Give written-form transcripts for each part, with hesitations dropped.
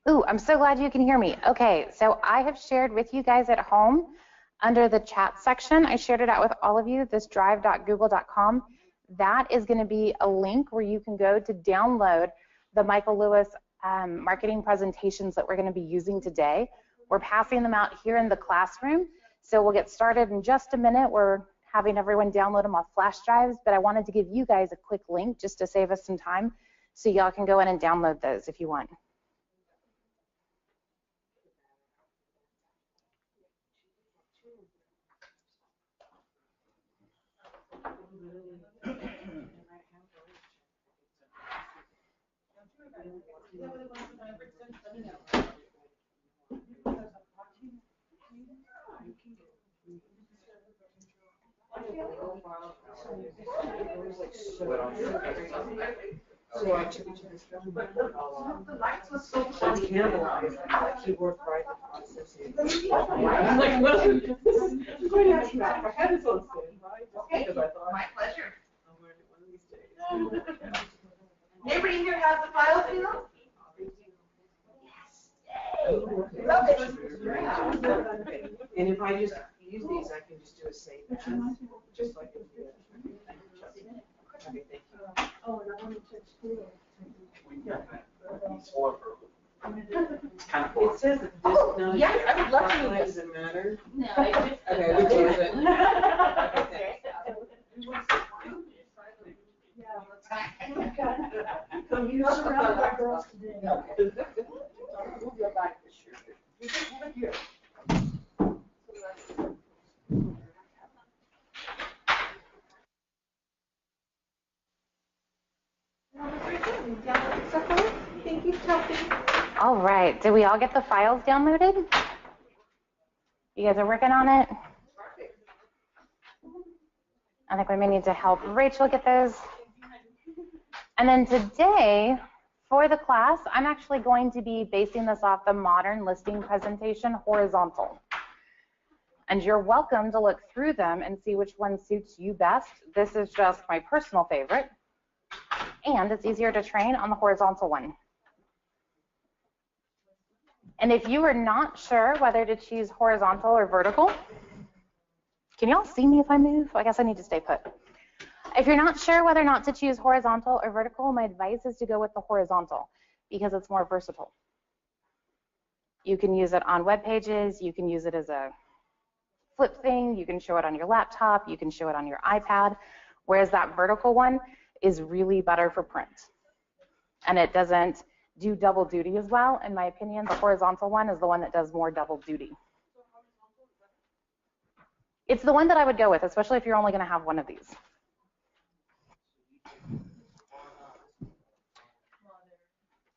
Ooh, I'm so glad you can hear me. Okay, so I have shared with you guys at home under the chat section. I shared it out with all of you, this drive.google.com. That is going to be a link where you can go to download the Michael Lewis marketing presentations that we're going to be using today. We're passing them out here in the classroom, so we'll get started in just a minute. We're having everyone download them off flash drives, but I wanted to give you guys a quick link just to save us some time so y'all can go in and download those if you want. My pleasure. Anybody here has the file field? Yes. And if I just use these, I can just do a save as, just like in the okay, thank you. Oh, and I want to check school. It's kind of cool. It says that this, no, yes, I would love to use does it matter? No, I just. Okay, we close it. Okay. So you hung around with our girls today. We'll go back this year. Thank you, Chelsea. All right, did we all get the files downloaded? You guys are working on it? I think we may need to help Rachel get those. And then today, for the class, I'm actually going to be basing this off the modern listing presentation horizontal. And you're welcome to look through them and see which one suits you best. This is just my personal favorite. And it's easier to train on the horizontal one. And if you are not sure whether to choose horizontal or vertical, can y'all see me if I move? I guess I need to stay put. If you're not sure whether or not to choose horizontal or vertical, my advice is to go with the horizontal because it's more versatile. You can use it on web pages, you can use it as a flip thing, you can show it on your laptop, you can show it on your iPad, whereas that vertical one is really better for print. And it doesn't do double duty as well. In my opinion, the horizontal one is the one that does more double duty. It's the one that I would go with, especially if you're only going to have one of these.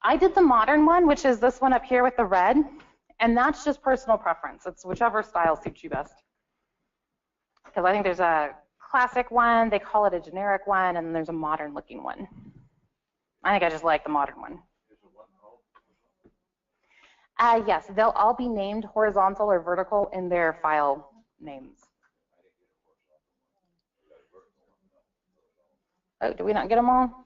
I did the modern one, which is this one up here with the red, and that's just personal preference. It's whichever style suits you best. Because I think there's a classic one, they call it a generic one, and then there's a modern looking one. I think I just like the modern one. Yes, they'll all be named horizontal or vertical in their file names. Oh, did we not get them all?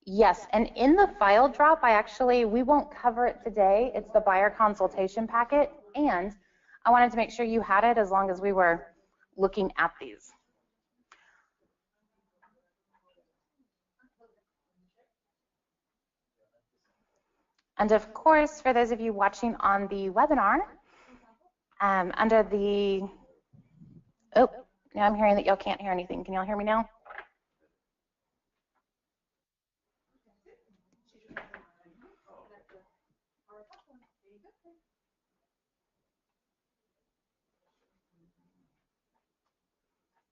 Yes, and in the file drop, we won't cover it today. It's the buyer consultation packet, and I wanted to make sure you had it as long as we were looking at these. And of course, for those of you watching on the webinar, under the, oh, now I'm hearing that y'all can't hear anything. Can y'all hear me now?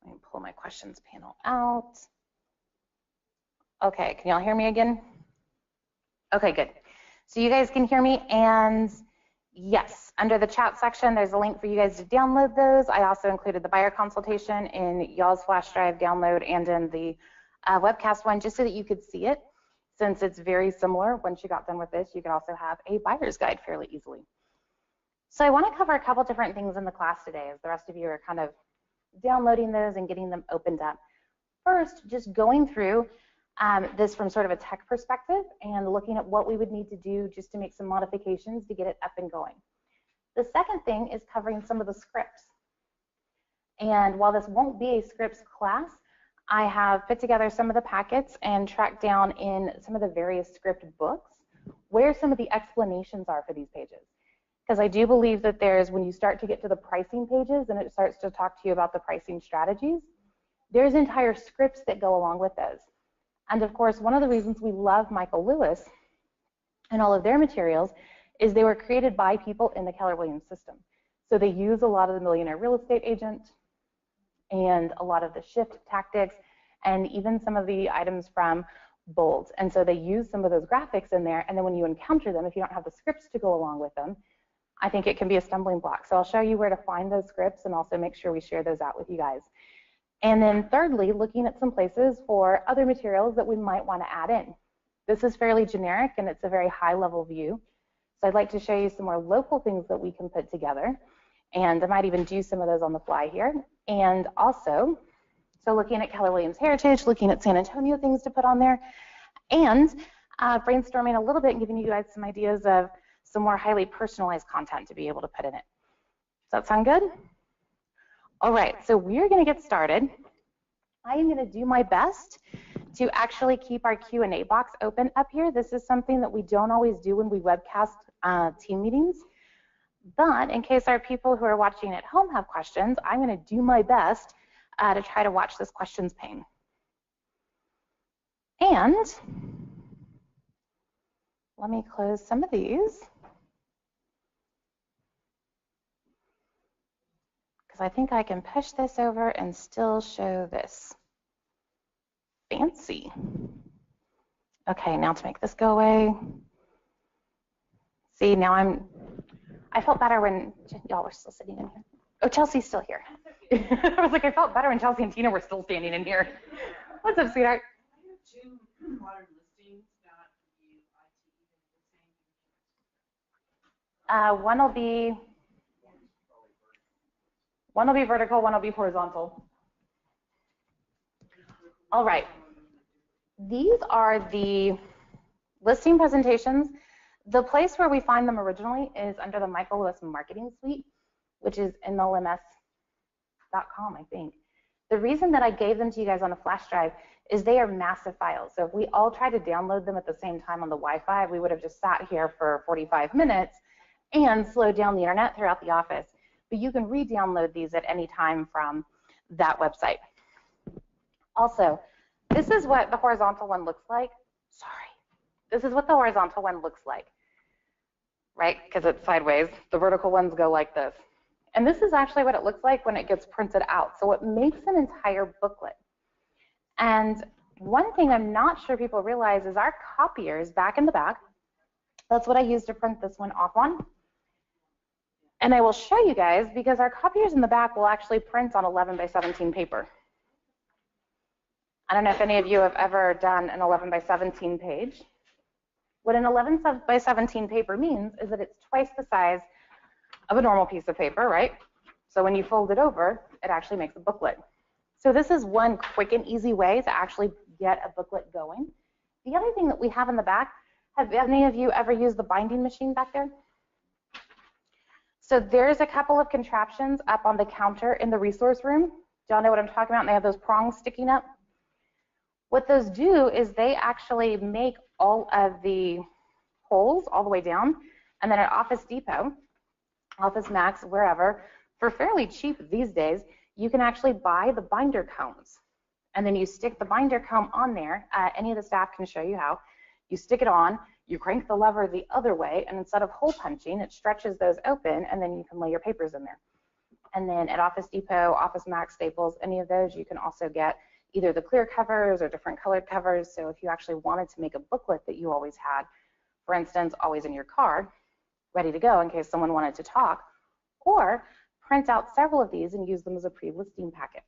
Let me pull my questions panel out. Okay, can y'all hear me again? Okay, good. So you guys can hear me, and yes, under the chat section, there's a link for you guys to download those. I also included the buyer consultation in y'all's flash drive download and in the webcast one, just so that you could see it, since it's very similar. Once you got done with this, you could also have a buyer's guide fairly easily. So I want to cover a couple different things in the class today, as the rest of you are kind of downloading those and getting them opened up. first, just going through this from sort of a tech perspective and looking at what we would need to do just to make some modifications to get it up and going. The second thing is covering some of the scripts. And while this won't be a scripts class, I have put together some of the packets and tracked down in some of the various script books where some of the explanations are for these pages. Because I do believe that there's, when you start to get to the pricing pages and it starts to talk to you about the pricing strategies, there's entire scripts that go along with those. And of course, one of the reasons we love Michael Lewis and all of their materials is they were created by people in the Keller Williams system. So they use a lot of the Millionaire Real Estate Agent and a lot of the shift tactics and even some of the items from Bold. And so they use some of those graphics in there, and then when you encounter them, if you don't have the scripts to go along with them, I think it can be a stumbling block. So I'll show you where to find those scripts and also make sure we share those out with you guys. And then thirdly, looking at some places for other materials that we might want to add in. This is fairly generic and it's a very high level view. So I'd like to show you some more local things that we can put together. And I might even do some of those on the fly here. And also, so looking at Keller Williams Heritage, looking at San Antonio things to put on there, and brainstorming a little bit and giving you guys some ideas of some more highly personalized content to be able to put in it. Does that sound good? All right, so we're going to get started. I am going to do my best to actually keep our Q&A box open up here. This is something that we don't always do when we webcast team meetings. But in case our people who are watching at home have questions, I'm going to do my best to try to watch this questions pane. And let me close some of these, because I think I can push this over and still show this. Fancy. Okay, now to make this go away. See, now I felt better when y'all were still sitting in here. Oh, Chelsea's still here. I was like, I felt better when Chelsea and Tina were still standing in here. What's up, sweetheart? I have 2 modern listings that you One will be vertical, one will be horizontal. All right. These are the listing presentations. The place where we find them originally is under the Michael Lewis Marketing Suite, which is MLMS.com, I think. The reason that I gave them to you guys on a flash drive is they are massive files. So if we all tried to download them at the same time on the Wi-Fi, we would have just sat here for 45 minutes and slowed down the internet throughout the office. But you can re-download these at any time from that website. Also, this is what the horizontal one looks like. Sorry. This is what the horizontal one looks like, right? Because it's sideways. The vertical ones go like this. And this is actually what it looks like when it gets printed out. So it makes an entire booklet. And one thing I'm not sure people realize is our copiers back in the back. That's what I used to print this one off on. And I will show you guys, because our copiers in the back will actually print on 11 by 17 paper. I don't know if any of you have ever done an 11 by 17 page. What an 11 by 17 paper means is that it's twice the size of a normal piece of paper, right? So when you fold it over, it actually makes a booklet. So this is one quick and easy way to actually get a booklet going. The other thing that we have in the back, have any of you ever used the binding machine back there? So there's a couple of contraptions up on the counter in the resource room. Do y'all know what I'm talking about? And they have those prongs sticking up. What those do is they actually make all of the holes all the way down, and then at Office Depot, Office Max, wherever, for fairly cheap these days, you can actually buy the binder combs. And then you stick the binder comb on there. Any of the staff can show you how. You stick it on, you crank the lever the other way, and instead of hole punching, it stretches those open, and then you can lay your papers in there. And then at Office Depot, Office Max, Staples, any of those, you can also get either the clear covers or different colored covers. So if you actually wanted to make a booklet that you always had, for instance, always in your car, ready to go in case someone wanted to talk, or print out several of these and use them as a pre-listing packet.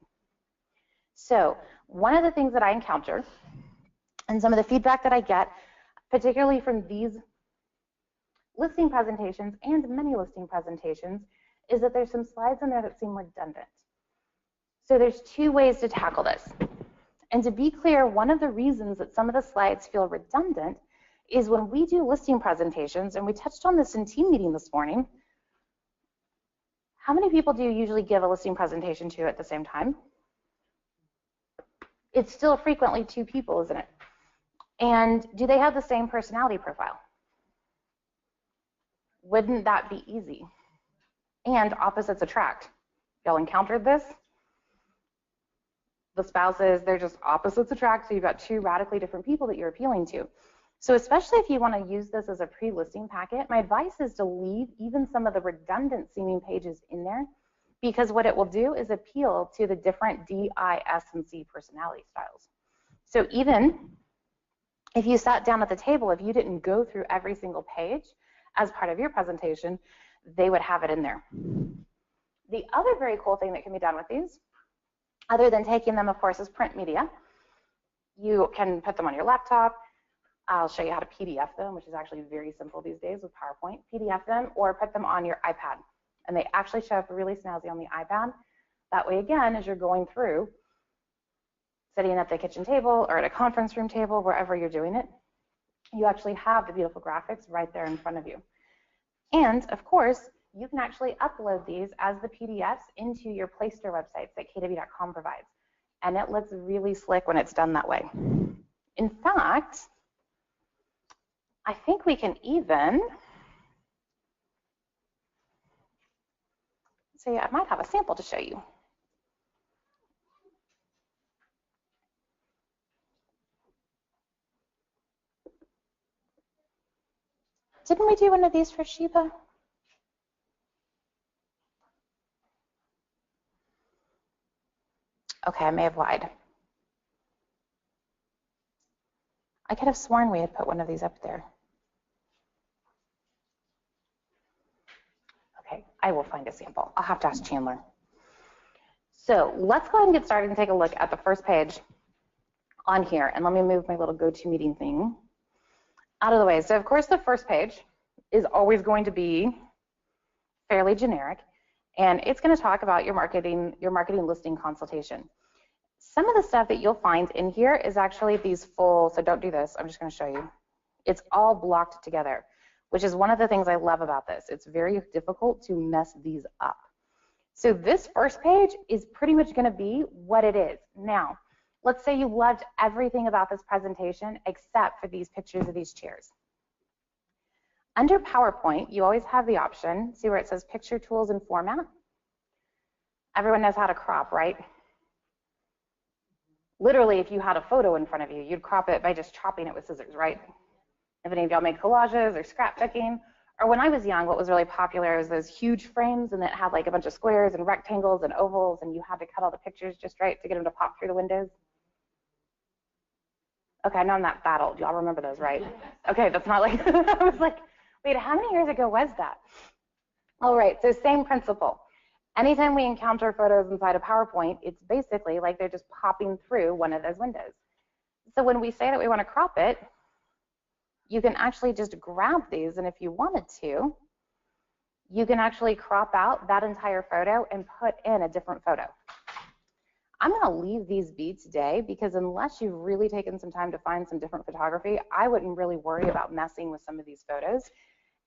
So one of the things that I encounter, and some of the feedback that I get, particularly from these listing presentations and many listing presentations, is that there's some slides in there that seem redundant. So there's 2 ways to tackle this. And to be clear, one of the reasons that some of the slides feel redundant is when we do listing presentations, and we touched on this in team meeting this morning, how many people do you usually give a listing presentation to at the same time? It's still frequently 2 people, isn't it? And do they have the same personality profile? Wouldn't that be easy? And opposites attract. Y'all encountered this? The spouses, they're just opposites attract, so you've got 2 radically different people that you're appealing to. So especially if you want to use this as a pre-listing packet, my advice is to leave even some of the redundant seeming pages in there, because what it will do is appeal to the different D, I, S, and C personality styles. So even if you sat down at the table, if you didn't go through every single page as part of your presentation, they would have it in there. The other very cool thing that can be done with these, other than taking them, of course, as print media, you can put them on your laptop. I'll show you how to PDF them, which is actually very simple these days with PowerPoint. PDF them or put them on your iPad. And they actually show up really snazzy on the iPad. That way, again, as you're going through, sitting at the kitchen table or at a conference room table, wherever you're doing it, you actually have the beautiful graphics right there in front of you. And, of course, you can actually upload these as the PDFs into your Play Store websites that kw.com provides. And it looks really slick when it's done that way. In fact, I think we can even, say, I might have a sample to show you. Didn't we do one of these for Sheba? Okay, I may have lied. I could have sworn we had put one of these up there. Okay, I will find a sample. I'll have to ask Chandler. So let's go ahead and get started and take a look at the first page on here. And let me move my little GoToMeeting thing out of the way. So of course, the first page is always going to be fairly generic, and it's going to talk about your marketing listing consultation. Some of the stuff that you'll find in here is actually these full, so don't do this, I'm just going to show you. It's all blocked together, which is one of the things I love about this. It's very difficult to mess these up. So this first page is pretty much going to be what it is. Now, let's say you loved everything about this presentation except for these pictures of these chairs. Under PowerPoint, you always have the option, see where it says Picture Tools and Format? Everyone knows how to crop, right? Literally, if you had a photo in front of you, you'd crop it by just chopping it with scissors, right? If any of y'all make collages or scrapbooking, or when I was young, what was really popular was those huge frames, and it had like a bunch of squares and rectangles and ovals, and you had to cut all the pictures just right to get them to pop through the windows. Okay, I know I'm not that old. Y'all remember those, right? Okay, that's not like, I was like, wait, how many years ago was that? All right, so same principle. Anytime we encounter photos inside of PowerPoint, it's basically like they're just popping through one of those windows. So when we say that we want to crop it, you can actually just grab these, and if you wanted to, you can actually crop out that entire photo and put in a different photo. I'm going to leave these be today because unless you've really taken some time to find some different photography, I wouldn't really worry about messing with some of these photos.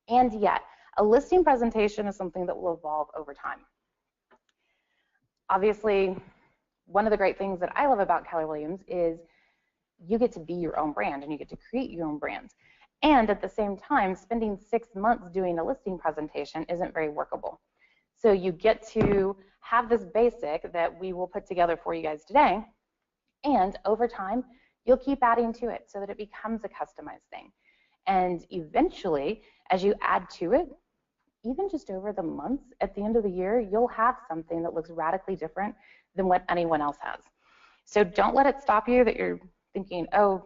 And yet, a listing presentation is something that will evolve over time. Obviously, one of the great things that I love about Keller Williams is you get to be your own brand and you get to create your own brand. And at the same time, spending 6 months doing a listing presentation isn't very workable. So you get to have this basic that we will put together for you guys today. And over time, you'll keep adding to it so that it becomes a customized thing. And eventually, as you add to it, even just over the months, at the end of the year, you'll have something that looks radically different than what anyone else has. So don't let it stop you that you're thinking, oh,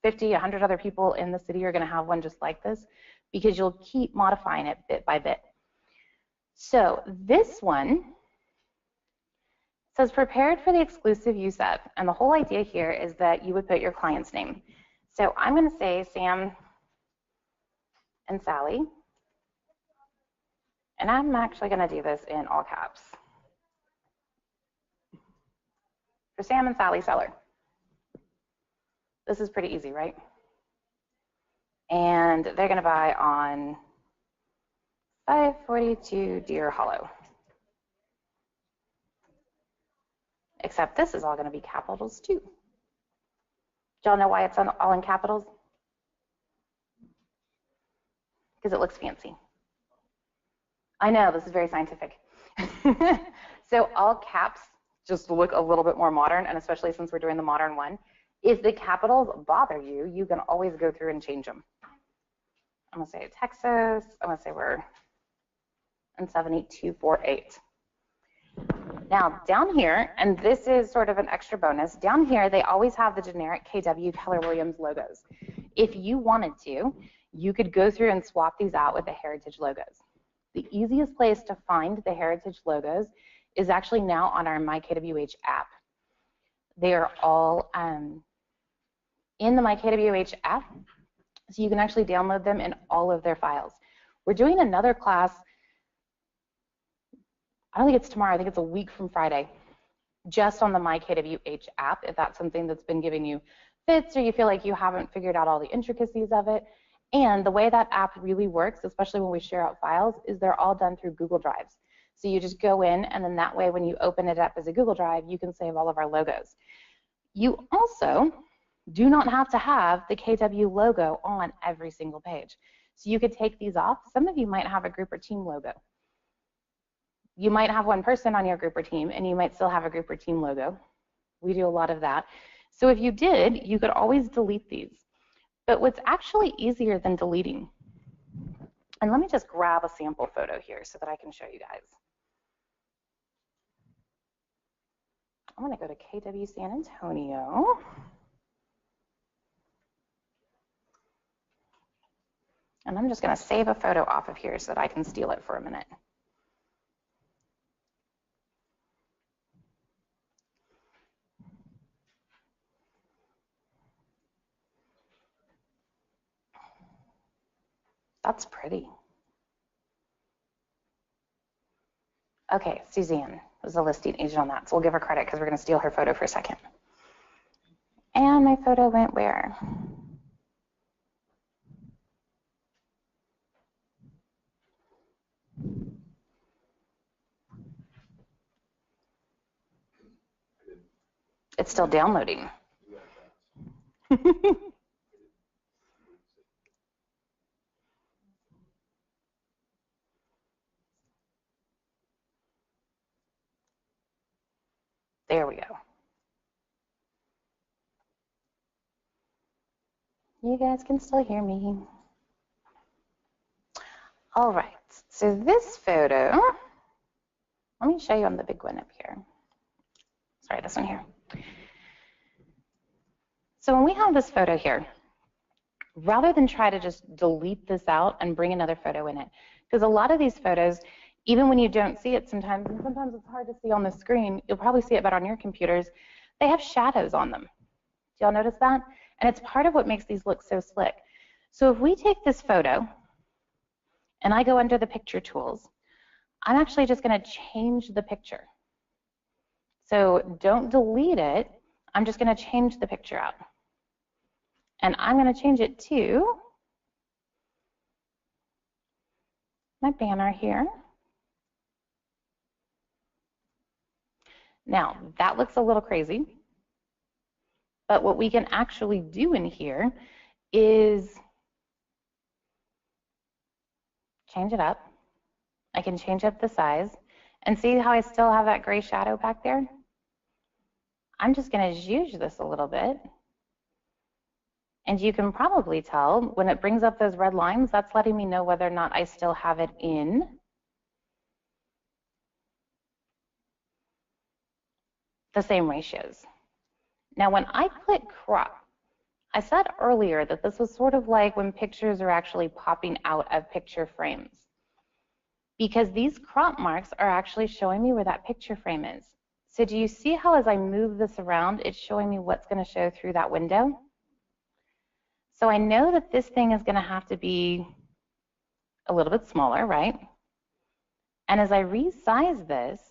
50, 100 other people in the city are going to have one just like this, because you'll keep modifying it bit by bit. So this one says prepared for the exclusive use of, and the whole idea here is that you would put your client's name. So I'm going to say Sam and Sally, and I'm actually going to do this in all caps. For Sam and Sally Seller. This is pretty easy, right? And they're going to buy on 542 Deer Hollow. Except this is all going to be capitals too. Do y'all know why it's all in capitals? Because it looks fancy. I know, this is very scientific. So all caps just look a little bit more modern, and especially since we're doing the modern one. If the capitals bother you, you can always go through and change them. I'm gonna say Texas, I'm gonna say we're in 78248. Now down here, and this is sort of an extra bonus, down here they always have the generic KW Keller Williams logos. If you wanted to, you could go through and swap these out with the heritage logos. The easiest place to find the heritage logos is actually now on our MyKWH app. They are all in the MyKWH app, so you can actually download them in all of their files. We're doing another class, I don't think it's tomorrow, I think it's a week from Friday, just on the MyKWH app, if that's something that's been giving you fits or you feel like you haven't figured out all the intricacies of it. And the way that app really works, especially when we share out files, is they're all done through Google Drives. So you just go in, and then that way when you open it up as a Google Drive, you can save all of our logos. You also do not have to have the KW logo on every single page. So you could take these off. Some of you might have a group or team logo. You might have one person on your group or team, and you might still have a group or team logo. We do a lot of that. So if you did, you could always delete these. But what's actually easier than deleting, and let me just grab a sample photo here so that I can show you guys. I'm going to go to KW San Antonio. And I'm just going to save a photo off of here so that I can steal it for a minute. That's pretty. Okay, Suzanne was the listing agent on that, so we'll give her credit because we're going to steal her photo for a second. And my photo went where? It's still downloading. There we go. You guys can still hear me. All right, so this photo, let me show you on the big one up here. Sorry, this one here. So when we have this photo here, rather than try to just delete this out and bring another photo in it, because a lot of these photos, even when you don't see it sometimes, and sometimes it's hard to see on the screen, you'll probably see it better on your computers, they have shadows on them. Do y'all notice that? And it's part of what makes these look so slick. So if we take this photo and I go under the picture tools, I'm actually just going to change the picture. So don't delete it. I'm just going to change the picture out. And I'm going to change it to my banner here. Now, that looks a little crazy, but what we can actually do in here is change it up. I can change up the size, and see how I still have that gray shadow back there? I'm just going to zhuzh this a little bit. And you can probably tell when it brings up those red lines, that's letting me know whether or not I still have it in the same ratios. Now, when I click crop, I said earlier that this was sort of like when pictures are actually popping out of picture frames, because these crop marks are actually showing me where that picture frame is. So do you see how as I move this around, it's showing me what's going to show through that window? So I know that this thing is going to have to be a little bit smaller, right? And as I resize this,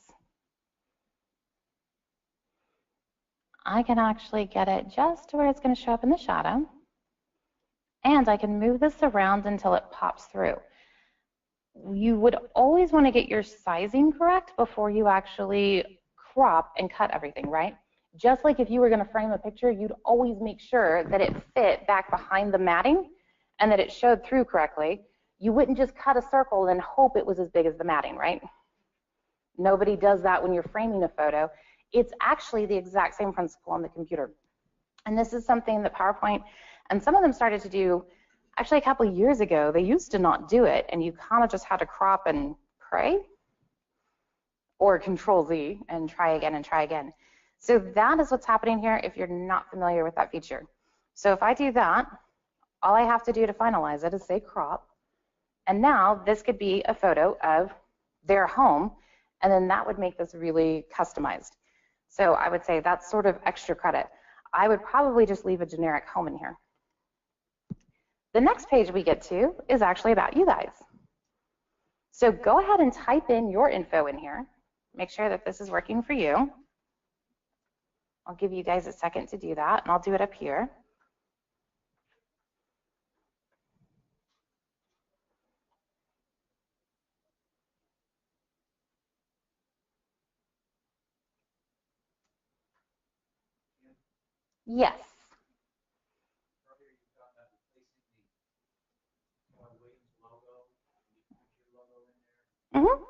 I can actually get it just to where it's going to show up in the shadow. And I can move this around until it pops through. You would always want to get your sizing correct before you actually crop and cut everything, right? Just like if you were going to frame a picture, you'd always make sure that it fit back behind the matting and that it showed through correctly. You wouldn't just cut a circle and hope it was as big as the matting, right? Nobody does that when you're framing a photo. It's actually the exact same principle on the computer. And this is something that PowerPoint and some of them started to do actually a couple of years ago. They used to not do it, and you kind of just had to crop and pray, or Control Z and try again and try again. So that is what's happening here if you're not familiar with that feature. So if I do that, all I have to do to finalize it is say crop. And now this could be a photo of their home, and then that would make this really customized. So I would say that's sort of extra credit. I would probably just leave a generic home in here. The next page we get to is actually about you guys. So go ahead and type in your info in here. Make sure that this is working for you. I'll give you guys a second to do that, and I'll do it up here. Yes. Mm-hmm.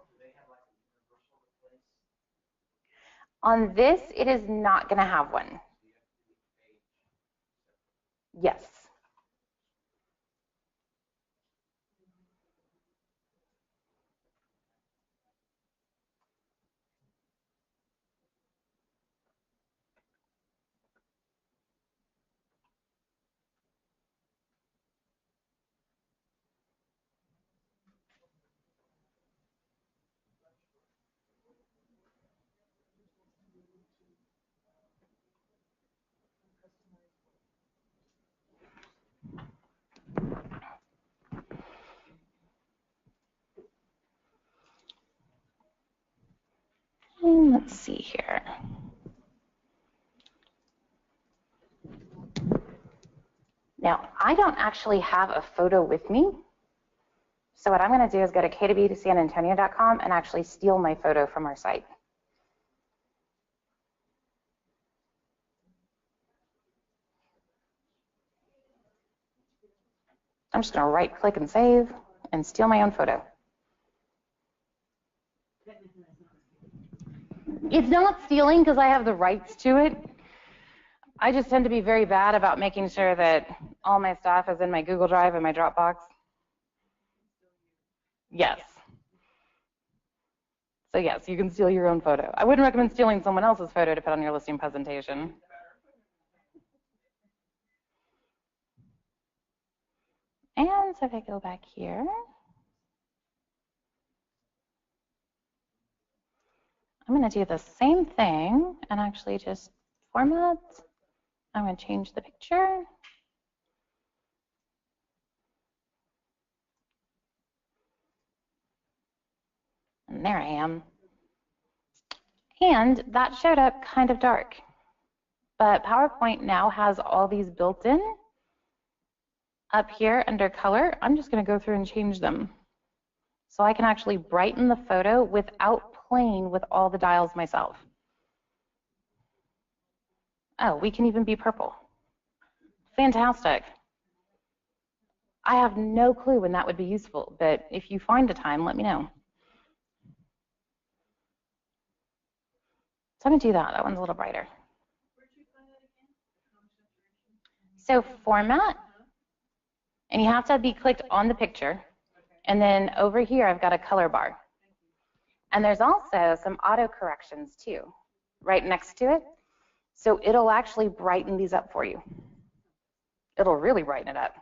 On this, it is not going to have one. Yes. And let's see here. Now, I don't actually have a photo with me. So what I'm going to do is go to k2b2sanantonio.com and actually steal my photo from our site. I'm just going to right click and save and steal my own photo. It's not stealing because I have the rights to it. I just tend to be very bad about making sure that all my stuff is in my Google Drive and my Dropbox. Yes. So yes, you can steal your own photo. I wouldn't recommend stealing someone else's photo to put on your listing presentation. And so if I go back here, I'm going to do the same thing and actually just format. I'm going to change the picture. And there I am. And that showed up kind of dark. But PowerPoint now has all these built in. Up here under color, I'm just going to go through and change them. So I can actually brighten the photo without playing with all the dials myself. Oh, we can even be purple. Fantastic. I have no clue when that would be useful, but if you find a time, let me know. So I'm going to do that. That one's a little brighter. So format, and you have to be clicked on the picture. And then over here, I've got a color bar. And there's also some auto corrections too, right next to it. So it'll actually brighten these up for you. It'll really brighten it up.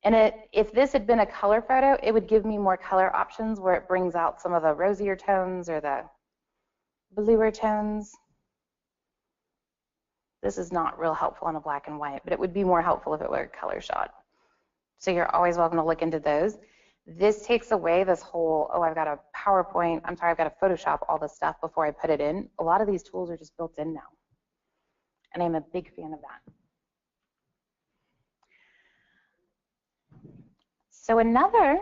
And if this had been a color photo, it would give me more color options where it brings out some of the rosier tones or the bluer tones. This is not real helpful in a black and white, but it would be more helpful if it were a color shot. So you're always welcome to look into those. This takes away this whole, oh, I've got a PowerPoint, I'm sorry, I've got to Photoshop all this stuff before I put it in. A lot of these tools are just built in now. and I'm a big fan of that. So another,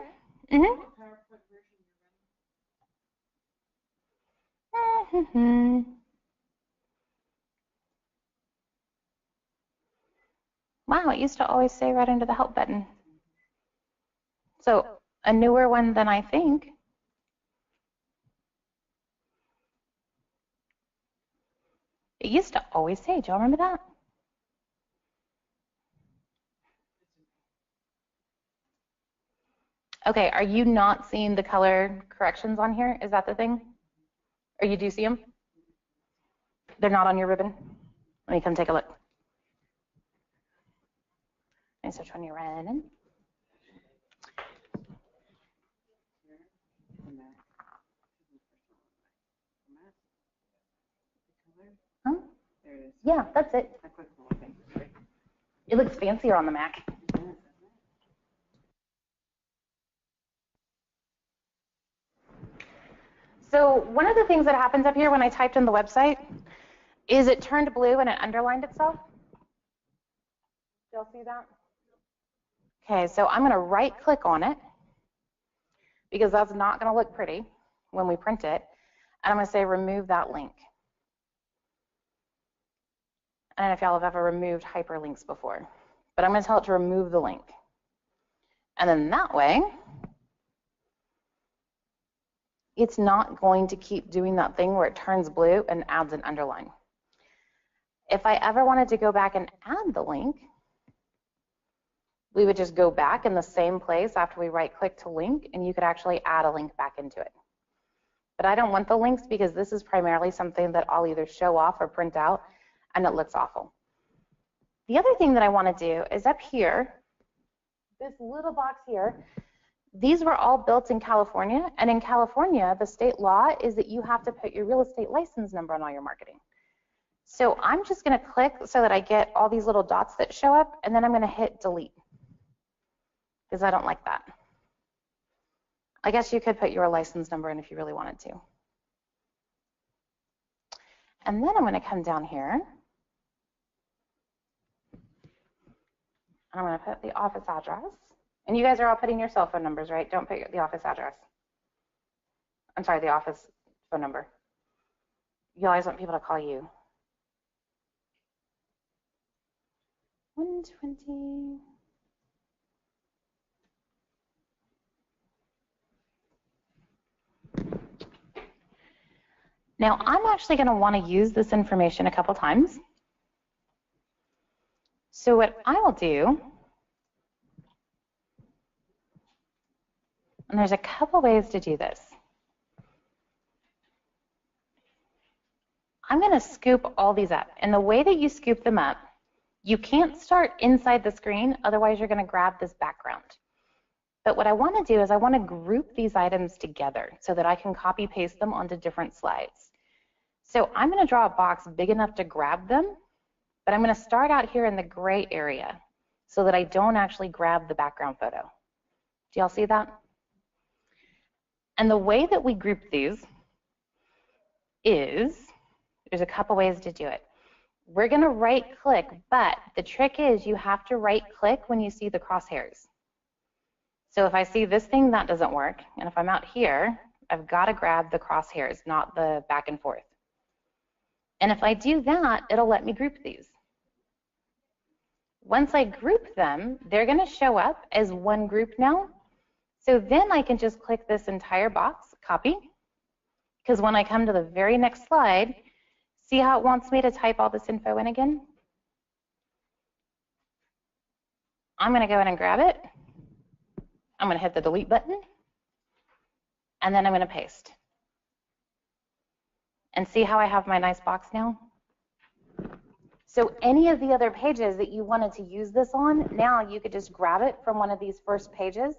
wow, it used to always say right under the help button. So a newer one than I think. It used to always say, do y'all remember that? Okay, are you not seeing the color corrections on here? Is that the thing? Or you do see them? They're not on your ribbon? Let me come take a look. Let me search when you're running. Huh? There it is. Yeah, that's it. I clicked the whole thing. It looks fancier on the Mac. So one of the things that happens up here when I typed in the website is it turned blue and it underlined itself. Y'all see that? Okay, so I'm going to right click on it because that's not going to look pretty when we print it. And I'm going to say remove that link. I don't know if y'all have ever removed hyperlinks before, but I'm going to tell it to remove the link. And then that way, it's not going to keep doing that thing where it turns blue and adds an underline. If I ever wanted to go back and add the link, we would just go back in the same place after we right click to link, and you could actually add a link back into it. But I don't want the links because this is primarily something that I'll either show off or print out, and it looks awful. The other thing that I want to do is up here, this little box here, these were all built in California, and in California, the state law is that you have to put your real estate license number on all your marketing. So I'm just going to click so that I get all these little dots that show up, and then I'm going to hit delete because I don't like that. I guess you could put your license number in if you really wanted to. And then I'm going to come down here, and I'm going to put the office address. And you guys are all putting your cell phone numbers, right? Don't put the office address. I'm sorry, the office phone number. You always want people to call you. 120. Now, I'm actually going to want to use this information a couple times. So what I will do, and there's a couple ways to do this. I'm going to scoop all these up. And the way that you scoop them up, you can't start inside the screen, otherwise you're going to grab this background. But what I want to do is I want to group these items together so that I can copy paste them onto different slides. So I'm going to draw a box big enough to grab them, but I'm going to start out here in the gray area so that I don't actually grab the background photo. Do y'all see that? And the way that we group these is, there's a couple ways to do it. We're going to right click, but the trick is you have to right click when you see the crosshairs. So if I see this thing, that doesn't work. And if I'm out here, I've got to grab the crosshairs, not the back and forth. And if I do that, it'll let me group these. Once I group them, they're going to show up as one group now. So then I can just click this entire box, copy, because when I come to the very next slide, see how it wants me to type all this info in again? I'm going to go in and grab it. I'm going to hit the delete button, and then I'm going to paste. And see how I have my nice box now? So any of the other pages that you wanted to use this on, now you could just grab it from one of these first pages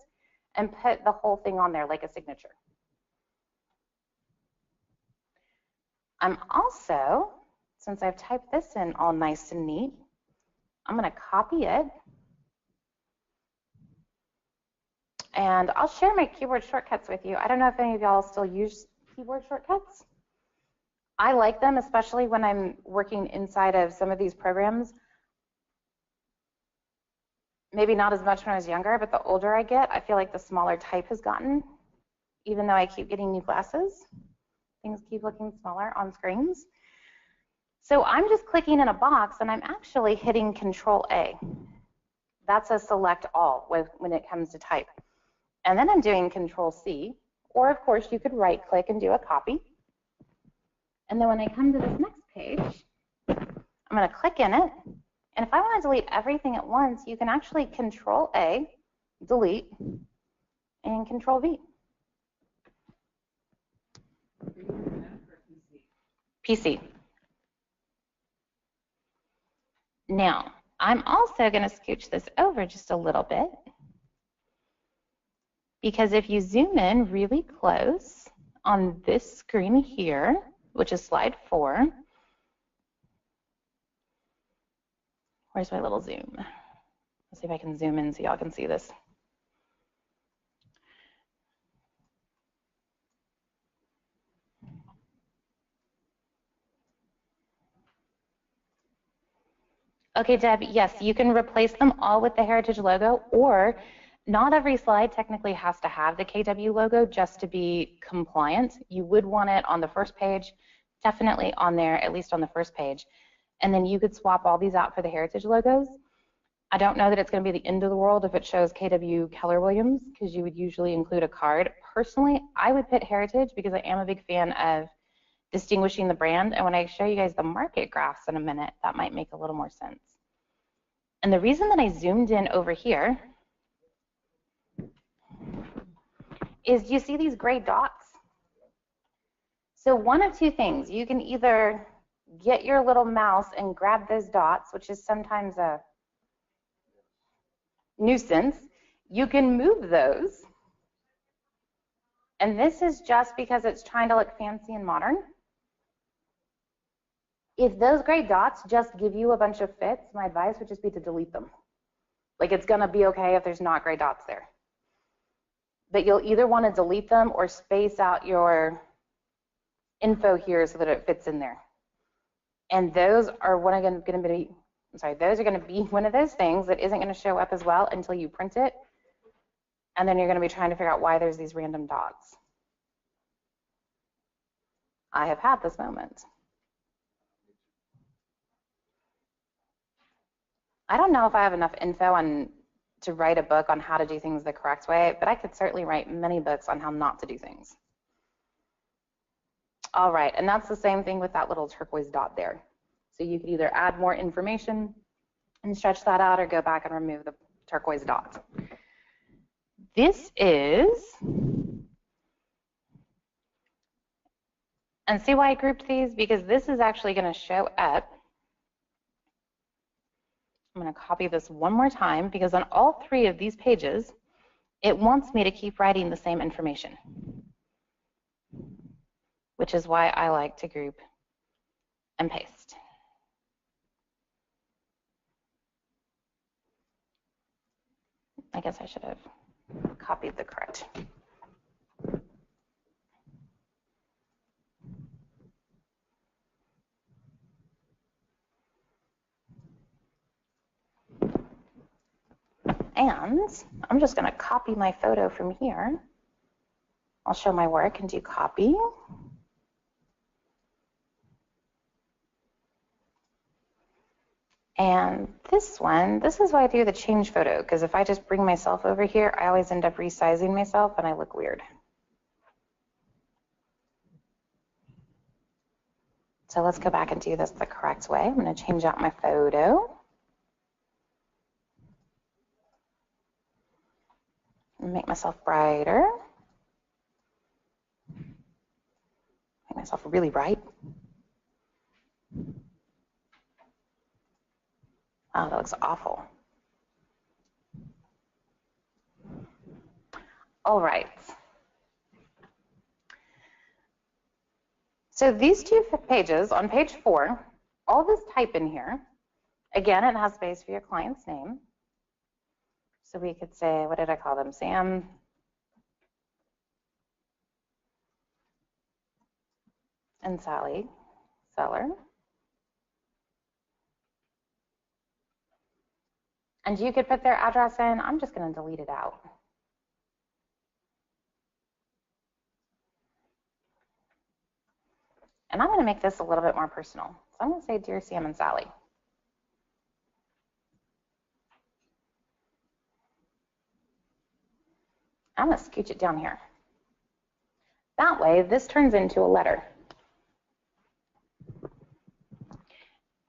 and put the whole thing on there like a signature. I'm also, since I've typed this in all nice and neat, I'm going to copy it. And I'll share my keyboard shortcuts with you. I don't know if any of y'all still use keyboard shortcuts. I like them, especially when I'm working inside of some of these programs. Maybe not as much when I was younger, but the older I get, I feel like the smaller type has gotten. Even though I keep getting new glasses, things keep looking smaller on screens. So I'm just clicking in a box and I'm actually hitting Control A. That's a select all when it comes to type. And then I'm doing Control C, or of course you could right click and do a copy. And then when I come to this next page, I'm going to click in it. And if I want to delete everything at once, you can actually Control A, delete, and Control V. PC. Now, I'm also going to scooch this over just a little bit, because if you zoom in really close on this screen here, which is slide 4, where's my little zoom? Let's see if I can zoom in so y'all can see this. Okay, Deb, yes, you can replace them all with the Heritage logo, or not every slide technically has to have the KW logo just to be compliant. You would want it on the first page, definitely on there, at least on the first page. And then you could swap all these out for the Heritage logos. I don't know that it's going to be the end of the world if it shows KW Keller Williams, because you would usually include a card. Personally, I would put Heritage because I am a big fan of distinguishing the brand. And when I show you guys the market graphs in a minute, that might make a little more sense. And the reason that I zoomed in over here is, you see these gray dots? So one of two things, you can either get your little mouse and grab those dots, which is sometimes a nuisance. You can move those. And this is just because it's trying to look fancy and modern. If those gray dots just give you a bunch of fits, my advice would just be to delete them. Like, it's going to be okay if there's not gray dots there. But you'll either want to delete them or space out your info here so that it fits in there. And those are going to be one of those things that isn't going to show up as well until you print it. And then you're going to be trying to figure out why there's these random dots. I have had this moment. I don't know if I have enough info to write a book on how to do things the correct way, but I could certainly write many books on how not to do things. All right, and that's the same thing with that little turquoise dot there. So you could either add more information and stretch that out, or go back and remove the turquoise dot. This is, and see why I grouped these? Because this is actually going to show up. I'm going to copy this one more time, because on all 3 of these pages, it wants me to keep writing the same information, which is why I like to group and paste. I guess I should have copied the correct. And I'm just going to copy my photo from here. I'll show my work and do copy. And this one, this is why I do the change photo, because if I just bring myself over here, I always end up resizing myself and I look weird. So let's go back and do this the correct way. I'm going to change out my photo. Make myself brighter. Make myself really bright. Oh, that looks awful. All right. So these 2 pages, on page 4, all this type in here, again, it has space for your client's name. So we could say, what did I call them? Sam and Sally. seller. And you could put their address in. I'm just going to delete it out. And I'm going to make this a little bit more personal. So I'm going to say, Dear Sam and Sally. I'm going to scooch it down here. That way, this turns into a letter.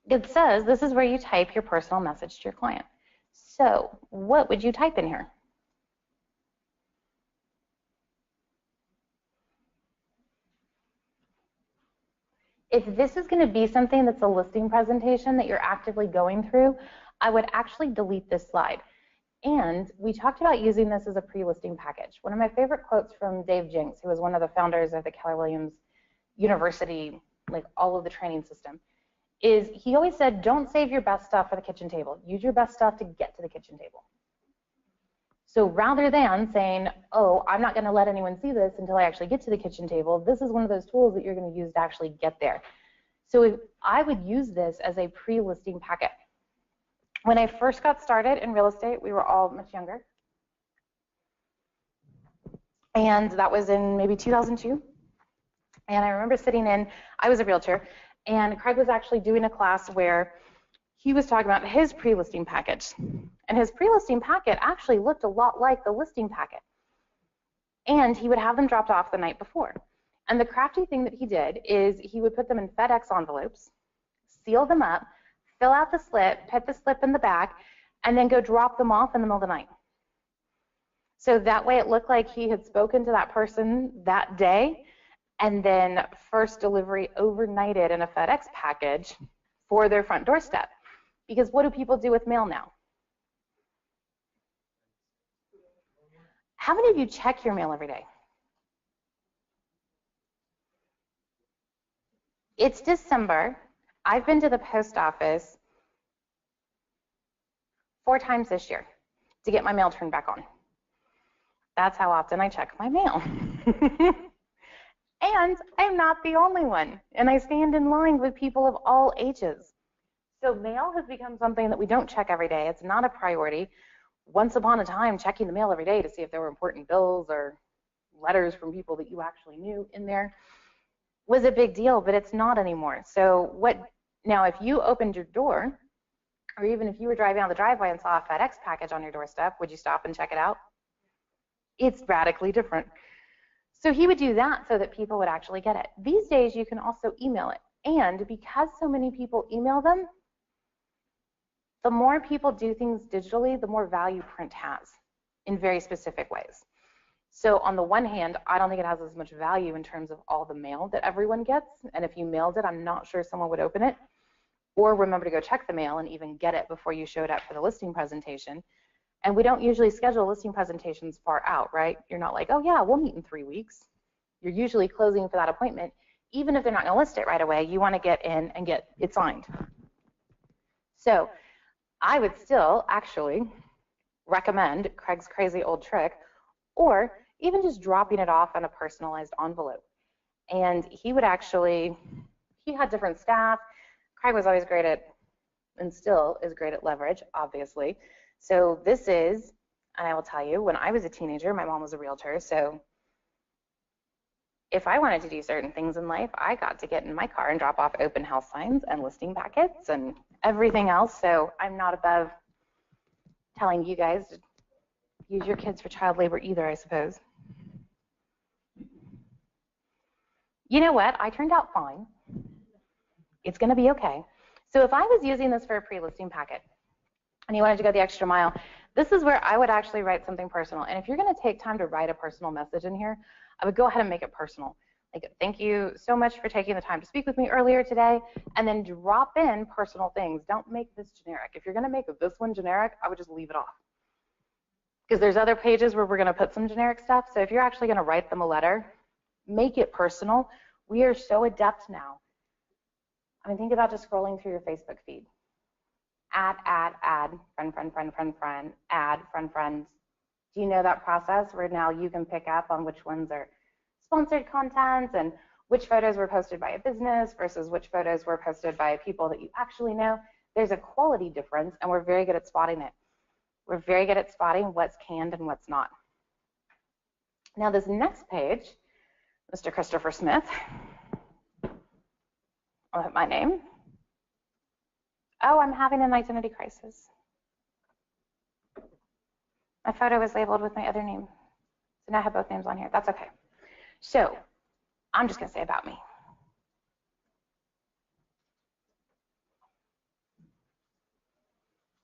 It says this is where you type your personal message to your client. So what would you type in here? If this is going to be something that's a listing presentation that you're actively going through, I would actually delete this slide. And we talked about using this as a pre-listing package. One of my favorite quotes from Dave Jenks, who was one of the founders of the Keller Williams University, like all of the training system, is he always said, don't save your best stuff for the kitchen table. Use your best stuff to get to the kitchen table. So rather than saying, oh, I'm not going to let anyone see this until I actually get to the kitchen table, this is one of those tools that you're going to use to actually get there. So if I would use this as a pre-listing packet. When I first got started in real estate, we were all much younger. And that was in maybe 2002. And I remember sitting in, I was a realtor, and Craig was actually doing a class where he was talking about his pre-listing package. And his pre-listing packet actually looked a lot like the listing packet. And he would have them dropped off the night before. And the crafty thing that he did is he would put them in FedEx envelopes, seal them up, fill out the slip, put the slip in the back, and then go drop them off in the middle of the night. So that way it looked like he had spoken to that person that day, and then first delivery overnighted in a FedEx package for their front doorstep. Because what do people do with mail now? How many of you check your mail every day? It's December. I've been to the post office 4 times this year to get my mail turned back on. That's how often I check my mail. And I'm not the only one. And I stand in line with people of all ages. So mail has become something that we don't check every day. It's not a priority. Once upon a time, checking the mail every day to see if there were important bills or letters from people that you actually knew in there was a big deal, but it's not anymore. So now if you opened your door, or even if you were driving down the driveway and saw a FedEx package on your doorstep, would you stop and check it out? It's radically different. So he would do that so that people would actually get it. These days, you can also email it. And because so many people email them, the more people do things digitally, the more value print has in very specific ways. So on the one hand, I don't think it has as much value in terms of all the mail that everyone gets. And if you mailed it, I'm not sure someone would open it or remember to go check the mail and even get it before you showed up for the listing presentation. And we don't usually schedule listing presentations far out, right? You're not like, oh yeah, we'll meet in 3 weeks. You're usually closing for that appointment. Even if they're not going to list it right away, you want to get in and get it signed. So I would still actually recommend Craig's crazy old trick, or even just dropping it off in a personalized envelope. And he would actually, he had different staff. Craig was always great at, and still is great at leverage, obviously. So this is, and I will tell you, when I was a teenager, my mom was a realtor, so if I wanted to do certain things in life, I got to get in my car and drop off open house signs and listing packets and everything else. So I'm not above telling you guys to use your kids for child labor either, I suppose. You know what? I turned out fine. It's going to be okay. So if I was using this for a pre-listing packet and you wanted to go the extra mile, this is where I would actually write something personal. And if you're going to take time to write a personal message in here, I would go ahead and make it personal. Like, thank you so much for taking the time to speak with me earlier today, and then drop in personal things. Don't make this generic. If you're going to make this one generic, I would just leave it off. Because there's other pages where we're going to put some generic stuff. So if you're actually going to write them a letter, make it personal. We are so adept now. I mean, think about just scrolling through your Facebook feed. Add, friend, add, friend. Do you know that process where now you can pick up on which ones are sponsored content and which photos were posted by a business versus which photos were posted by people that you actually know. There's a quality difference, and we're very good at spotting it. We're very good at spotting what's canned and what's not. Now this next page, Mr. Christopher Smith, I'll hit my name. Oh, I'm having an identity crisis. My photo is labeled with my other name. So now I have both names on here. That's okay. So I'm just going to say about me.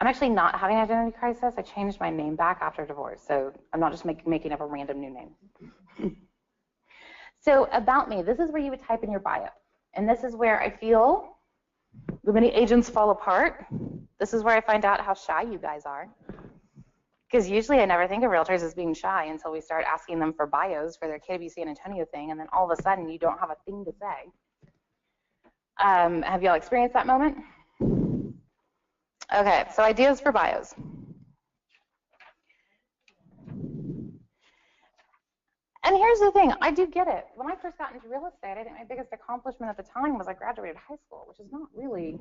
I'm actually not having an identity crisis. I changed my name back after divorce, so I'm not just making up a random new name. So about me, this is where you would type in your bio. And this is where I feel the many agents fall apart. This is where I find out how shy you guys are. Because usually I never think of realtors as being shy until we start asking them for bios for their KW San Antonio thing, and then all of a sudden you don't have a thing to say. Have y'all experienced that moment? Okay, so ideas for bios. And here's the thing, I do get it. When I first got into real estate, I think my biggest accomplishment at the time was I graduated high school, which is not really,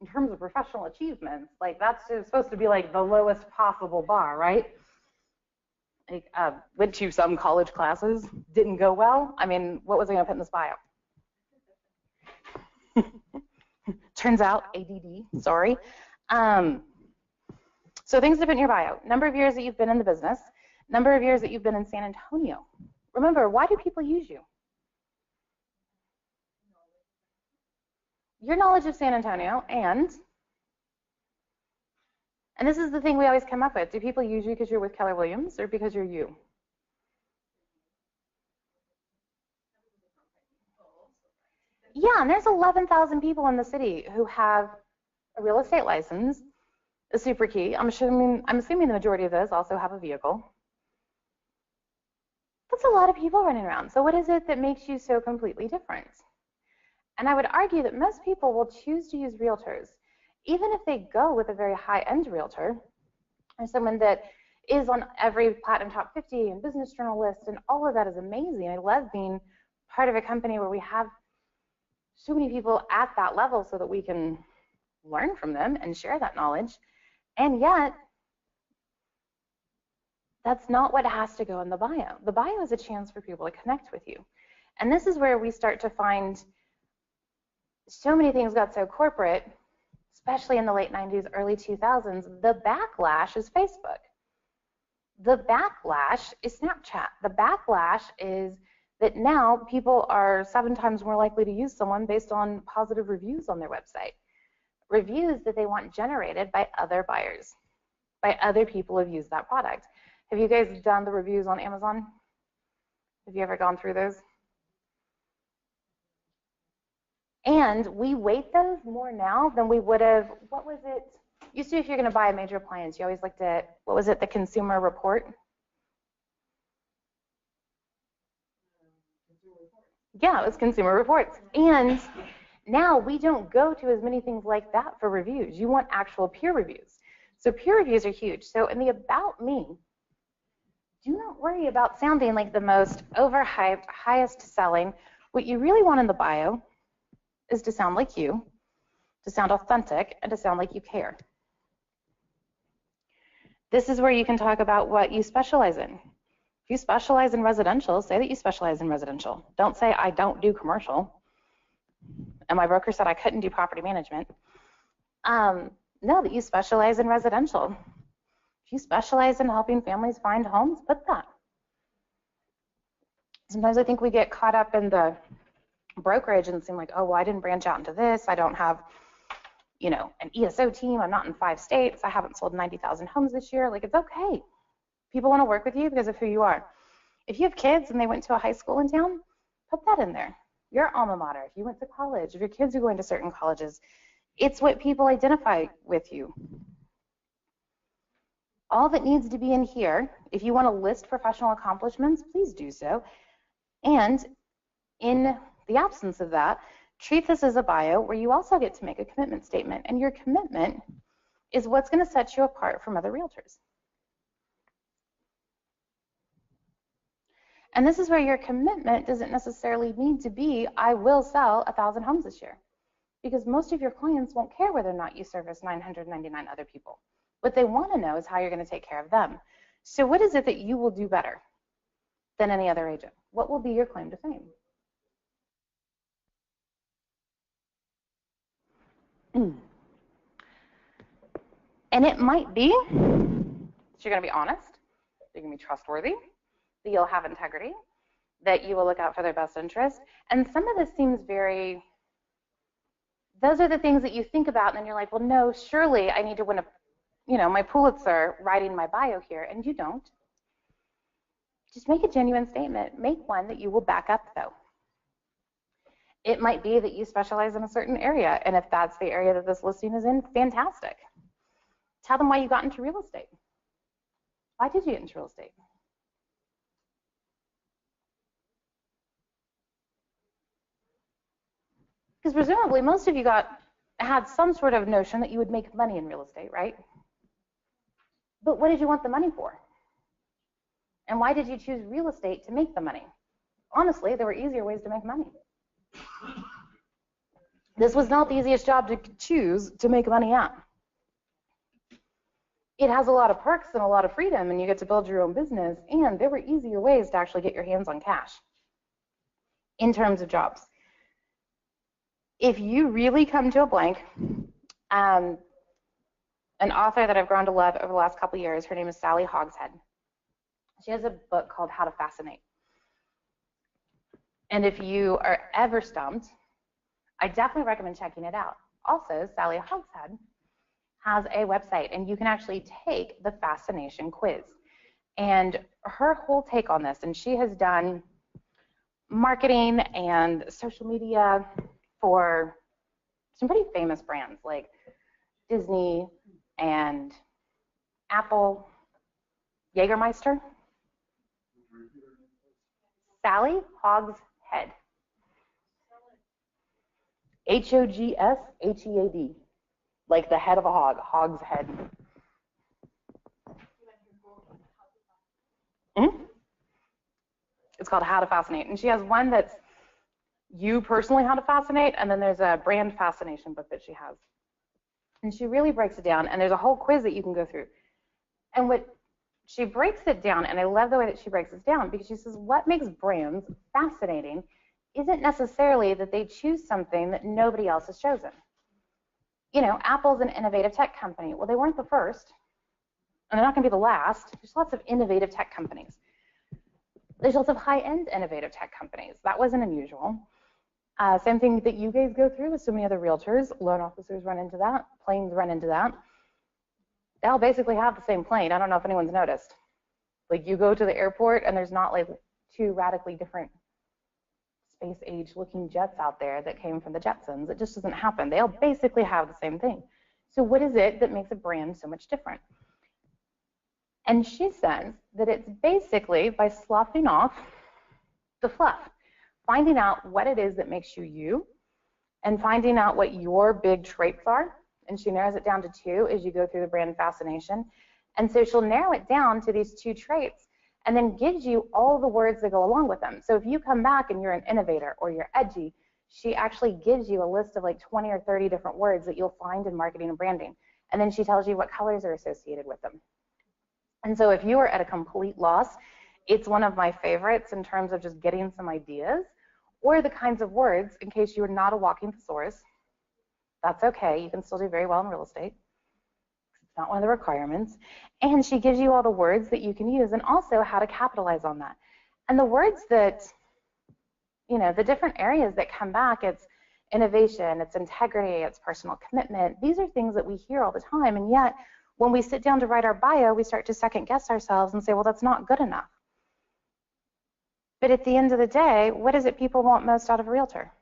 in terms of professional achievements, like that's supposed to be like the lowest possible bar, right? Like, went to some college classes, didn't go well. I mean, what was I gonna put in this bio? Turns out ADD, sorry. So things to put in your bio. Number of years that you've been in the business, number of years that you've been in San Antonio. Remember, why do people use you? Your knowledge of San Antonio, and this is the thing we always come up with. Do people use you because you're with Keller Williams or because you're you? Yeah, and there's 11,000 people in the city who have a real estate license, a super key. I'm assuming the majority of those also have a vehicle. That's a lot of people running around. So what is it that makes you so completely different? And I would argue that most people will choose to use realtors, even if they go with a very high-end realtor, or someone that is on every Platinum Top 50 and Business Journal list, and all of that is amazing. I love being part of a company where we have so many people at that level so that we can learn from them and share that knowledge. And yet, that's not what has to go in the bio. The bio is a chance for people to connect with you. And this is where we start to find so many things got so corporate, especially in the late 90s, early 2000s. The backlash is Facebook. The backlash is Snapchat. The backlash is that now people are 7 times more likely to use someone based on positive reviews on their website. Reviews that they want generated by other buyers, by other people who have used that product. Have you guys done the reviews on Amazon? Have you ever gone through those? And we weight those more now than we would have, what was it? Used to, if you're going to buy a major appliance, you always looked at, what was it, the Consumer Report? Yeah, it was Consumer Reports. And now we don't go to as many things like that for reviews. You want actual peer reviews. So peer reviews are huge. So in the About Me, do not worry about sounding like the most overhyped, highest selling. What you really want in the bio is to sound like you, to sound authentic, and to sound like you care. This is where you can talk about what you specialize in. If you specialize in residential, say that you specialize in residential. Don't say, I don't do commercial. And my broker said I couldn't do property management. No, that you specialize in residential. If you specialize in helping families find homes, put that. Sometimes I think we get caught up in the brokerage and seem like, oh, well, I didn't branch out into this. I don't have, you know, an ESO team. I'm not in 5 states. I haven't sold 90,000 homes this year. Like, it's okay. People want to work with you because of who you are. If you have kids and they went to a high school in town, put that in there. Your alma mater. If you went to college, if your kids are going to certain colleges, it's what people identify with you. All that needs to be in here, if you want to list professional accomplishments, please do so. And in the absence of that, treat this as a bio where you also get to make a commitment statement. And your commitment is what's going to set you apart from other realtors. And this is where your commitment doesn't necessarily need to be, I will sell 1,000 homes this year. Because most of your clients won't care whether or not you service 999 other people. What they want to know is how you're going to take care of them. So what is it that you will do better than any other agent? What will be your claim to fame? And it might be that you're going to be honest, you're going to be trustworthy, that you'll have integrity, that you will look out for their best interest. And some of this seems very, those are the things that you think about, and then you're like, well, no, surely I need to win my Pulitzer writing my bio here, and you don't. Just make a genuine statement. Make one that you will back up, though. It might be that you specialize in a certain area, and if that's the area that this listing is in, fantastic. Tell them why you got into real estate. Why did you get into real estate? Because presumably most of you had some sort of notion that you would make money in real estate, right? But what did you want the money for? And why did you choose real estate to make the money? Honestly, there were easier ways to make money. This was not the easiest job to choose to make money at. It has a lot of perks and a lot of freedom, and you get to build your own business, and there were easier ways to actually get your hands on cash in terms of jobs. If you really come to a blank, an author that I've grown to love over the last couple of years, her name is Sally Hogshead. She has a book called How to Fascinate. And if you are ever stumped, I definitely recommend checking it out. Also, Sally Hogshead has a website, and you can actually take the fascination quiz. And her whole take on this, and she has done marketing and social media for some pretty famous brands like Disney and Apple, Jägermeister. Sally Hogshead. Hogshead. Like the head of a hog, hog's head. It's called How to Fascinate. And she has one that's you personally how to fascinate, and then there's a brand fascination book that she has. And she really breaks it down, and there's a whole quiz that you can go through. And what she breaks it down, and I love the way that she breaks this down, because she says what makes brands fascinating isn't necessarily that they choose something that nobody else has chosen. You know, Apple's an innovative tech company. Well, they weren't the first, and they're not going to be the last. There's lots of innovative tech companies. There's lots of high-end innovative tech companies. That wasn't unusual. Same thing that you guys go through with so many other realtors. Loan officers run into that. Planes run into that. They all basically have the same plane. I don't know if anyone's noticed. Like, you go to the airport, and there's not like two radically different space age looking jets out there that came from the Jetsons. It just doesn't happen. They all basically have the same thing. So what is it that makes a brand so much different? And she says that it's basically by sloughing off the fluff, finding out what it is that makes you you, and finding out what your big traits are. And she narrows it down to 2 as you go through the brand fascination. And so she'll narrow it down to these 2 traits, and then gives you all the words that go along with them. So if you come back and you're an innovator or you're edgy, she actually gives you a list of like 20 or 30 different words that you'll find in marketing and branding. And then she tells you what colors are associated with them. And so if you are at a complete loss, it's one of my favorites in terms of just getting some ideas or the kinds of words in case you're not a walking thesaurus. That's okay. You can still do very well in real estate. It's not one of the requirements. And she gives you all the words that you can use and also how to capitalize on that. And the words that, you know, the different areas that come back, it's innovation, it's integrity, it's personal commitment. These are things that we hear all the time. And yet, when we sit down to write our bio, we start to second guess ourselves and say, well, that's not good enough. But at the end of the day, what is it people want most out of a realtor?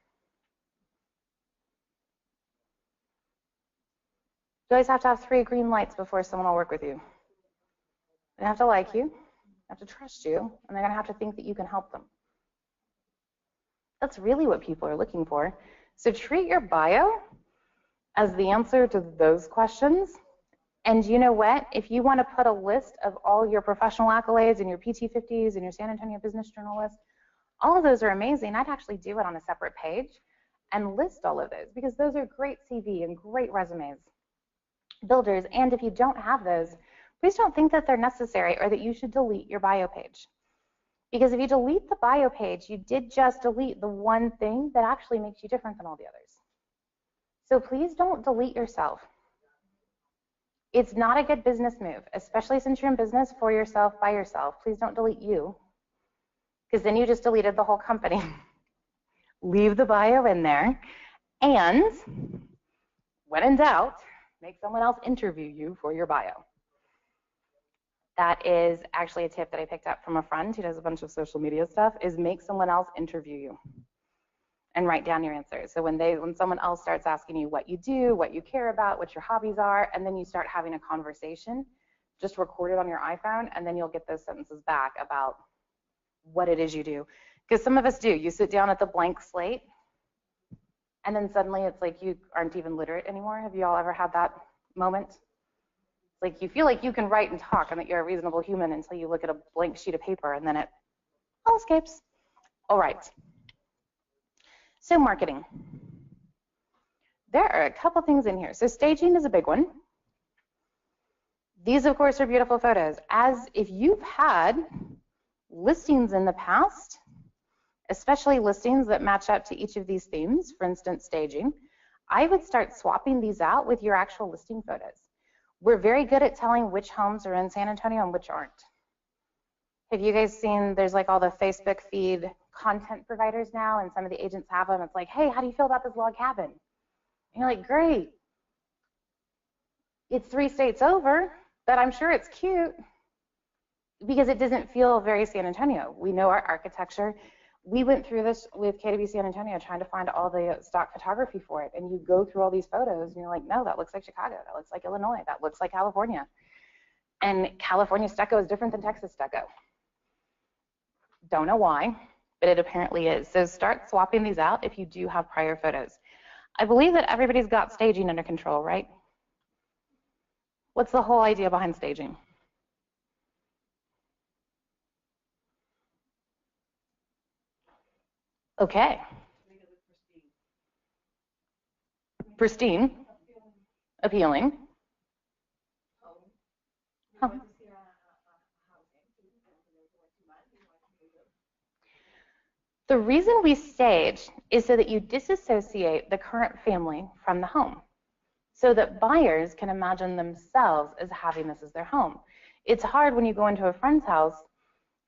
You always have to have 3 green lights before someone will work with you. They have to like you, they have to trust you, and they're going to have to think that you can help them. That's really what people are looking for. So treat your bio as the answer to those questions, And you know what? If you want to put a list of all your professional accolades and your PT50s and your San Antonio Business Journal list, all of those are amazing. I'd actually do it on a separate page and list all of those because those are great CV and great resumes builders. And if you don't have those, please don't think that they're necessary or that you should delete your bio page. Because if you delete the bio page, you did just delete the one thing that actually makes you different than all the others. So please don't delete yourself. It's not a good business move, especially since you're in business for yourself, by yourself. Please don't delete you, because then you just deleted the whole company. Leave the bio in there, and when in doubt, make someone else interview you for your bio. That is actually a tip that I picked up from a friend who does a bunch of social media stuff, is make someone else interview you and write down your answers. So when someone else starts asking you what you do, what you care about, what your hobbies are, and then you start having a conversation, just record it on your iPhone, and then you'll get those sentences back about what it is you do. Because some of us do. You sit down at the blank slate, and then suddenly it's like you aren't even literate anymore. Have you all ever had that moment? It's like you feel like you can write and talk and that you're a reasonable human until you look at a blank sheet of paper, and then it all escapes. All right. So marketing. There are a couple things in here. So staging is a big one. These, of course, are beautiful photos. As if you've had listings in the past, especially listings that match up to each of these themes, for instance, staging, I would start swapping these out with your actual listing photos. We're very good at telling which homes are in San Antonio and which aren't. Have you guys seen, there's like all the Facebook feed content providers now, and some of the agents have them. It's like, hey, how do you feel about this log cabin? And you're like, great. It's 3 states over, but I'm sure it's cute because it doesn't feel very San Antonio. We know our architecture. We went through this with KW San Antonio trying to find all the stock photography for it, and you go through all these photos and you're like, no, that looks like Chicago, that looks like Illinois, that looks like California. And California stucco is different than Texas stucco. Don't know why, but it apparently is. So start swapping these out if you do have prior photos. I believe that everybody's got staging under control, right? What's the whole idea behind staging? Okay. Pristine. Appealing. Oh. The reason we stage is so that you disassociate the current family from the home, so that buyers can imagine themselves as having this as their home. It's hard when you go into a friend's house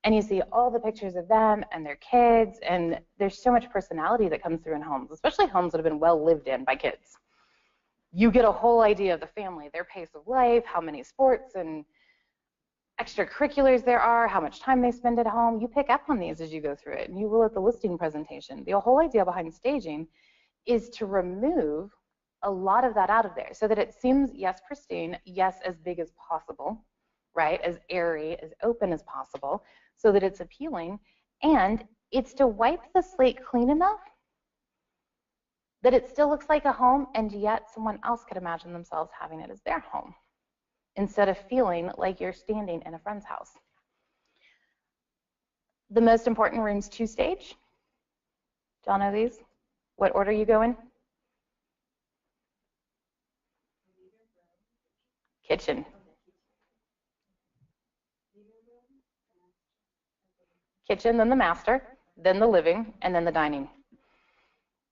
and you see all the pictures of them and their kids, and there's so much personality that comes through in homes, especially homes that have been well lived in by kids. You get a whole idea of the family, their pace of life, how many sports and extracurriculars there are, how much time they spend at home. You pick up on these as you go through it, and you will at the listing presentation. The whole idea behind staging is to remove a lot of that out of there so that it seems, yes, pristine, yes, as big as possible, right, as airy, as open as possible, so that it's appealing, and it's to wipe the slate clean enough that it still looks like a home, and yet someone else could imagine themselves having it as their home, instead of feeling like you're standing in a friend's house. The most important rooms to stage. Do y'all know these? What order you go in? Kitchen. Kitchen, then the master, then the living, and then the dining.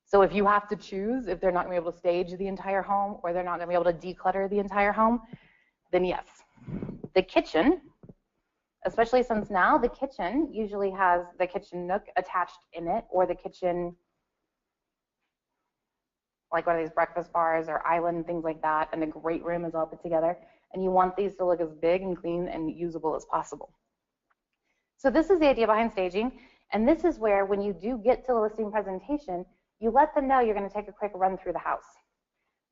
So if you have to choose, if they're not going to be able to stage the entire home, or they're not going to be able to declutter the entire home, then yes. The kitchen, especially since now the kitchen usually has the kitchen nook attached in it, or the kitchen, like one of these breakfast bars or island, things like that, and the great room is all put together, and you want these to look as big and clean and usable as possible. So this is the idea behind staging, and this is where when you do get to the listing presentation, you let them know you're going to take a quick run through the house.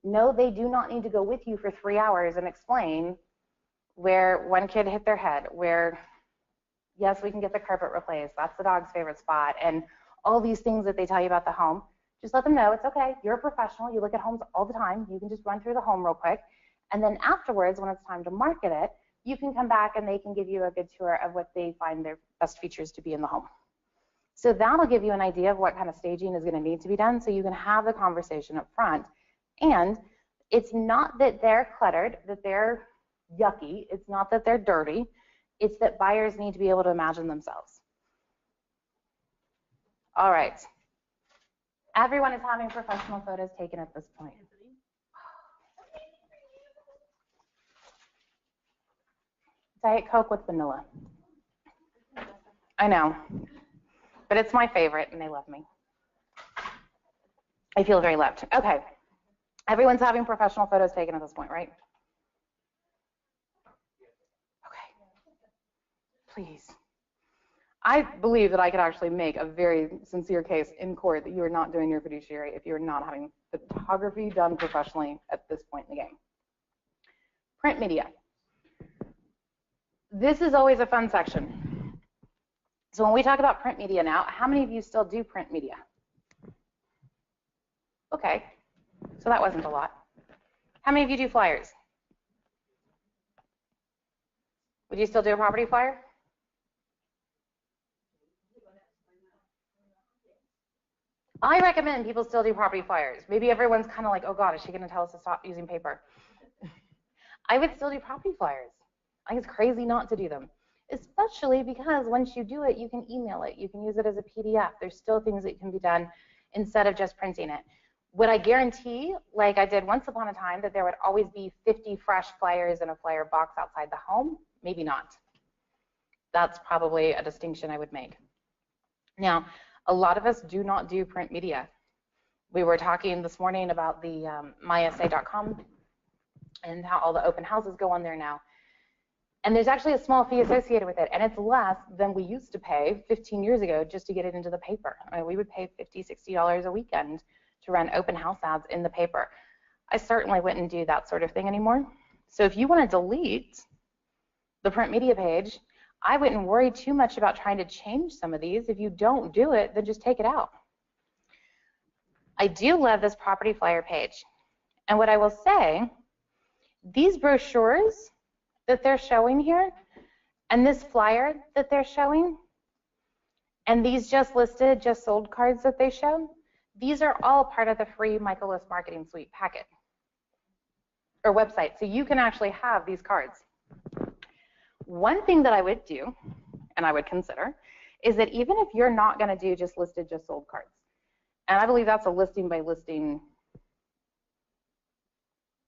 No, they do not need to go with you for 3 hours and explain where one kid hit their head, where, yes, we can get the carpet replaced, that's the dog's favorite spot, and all these things that they tell you about the home. Just let them know it's okay, you're a professional, you look at homes all the time, you can just run through the home real quick, And then afterwards, when it's time to market it, you can come back and they can give you a good tour of what they find their best features to be in the home. So that'll give you an idea of what kind of staging is going to need to be done so you can have the conversation up front. And it's not that they're cluttered, that they're yucky. It's not that they're dirty. It's that buyers need to be able to imagine themselves. All right. Everyone is having professional photos taken at this point. Diet Coke with vanilla. I know, but it's my favorite and they love me. I feel very loved. Okay, everyone's having professional photos taken at this point, right? Okay, please. I believe that I could actually make a very sincere case in court that you are not doing your fiduciary if you're not having photography done professionally at this point in the game. Print media. This is always a fun section. So when we talk about print media now, how many of you still do print media? Okay, so that wasn't a lot. How many of you do flyers? Would you still do a property flyer? I recommend people still do property flyers. Maybe everyone's kind of like, oh God, is she going to tell us to stop using paper? I would still do property flyers. I think it's crazy not to do them, especially because once you do it, you can email it. You can use it as a PDF. There's still things that can be done instead of just printing it. Would I guarantee, like I did once upon a time, that there would always be 50 fresh flyers in a flyer box outside the home? Maybe not. That's probably a distinction I would make. Now, a lot of us do not do print media. We were talking this morning about the mysa.com and how all the open houses go on there now. And there's actually a small fee associated with it, and it's less than we used to pay 15 years ago just to get it into the paper. I mean, we would pay $50, $60 a weekend to run open house ads in the paper. I certainly wouldn't do that sort of thing anymore. So if you want to delete the print media page, I wouldn't worry too much about trying to change some of these. If you don't do it, then just take it out. I do love this property flyer page. And what I will say, these brochures that they're showing here, and this flyer that they're showing, and these just listed, just sold cards that they show, these are all part of the free Michael Lewis Marketing Suite packet or website. So you can actually have these cards. One thing that I would do, and I would consider, is that even if you're not going to do just listed, just sold cards, and I believe that's a listing by listing,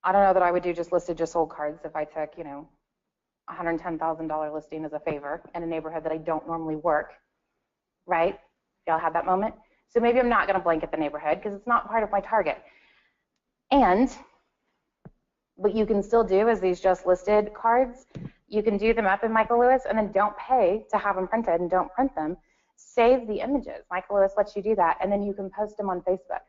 I don't know that I would do just listed, just sold cards if I took, you know, $110,000 listing as a favor in a neighborhood that I don't normally work, right? Y'all had that moment? So maybe I'm not going to blanket the neighborhood because it's not part of my target. And what you can still do is these just listed cards, you can do them up in Michael Lewis and then don't pay to have them printed and don't print them. Save the images. Michael Lewis lets you do that, and then you can post them on Facebook.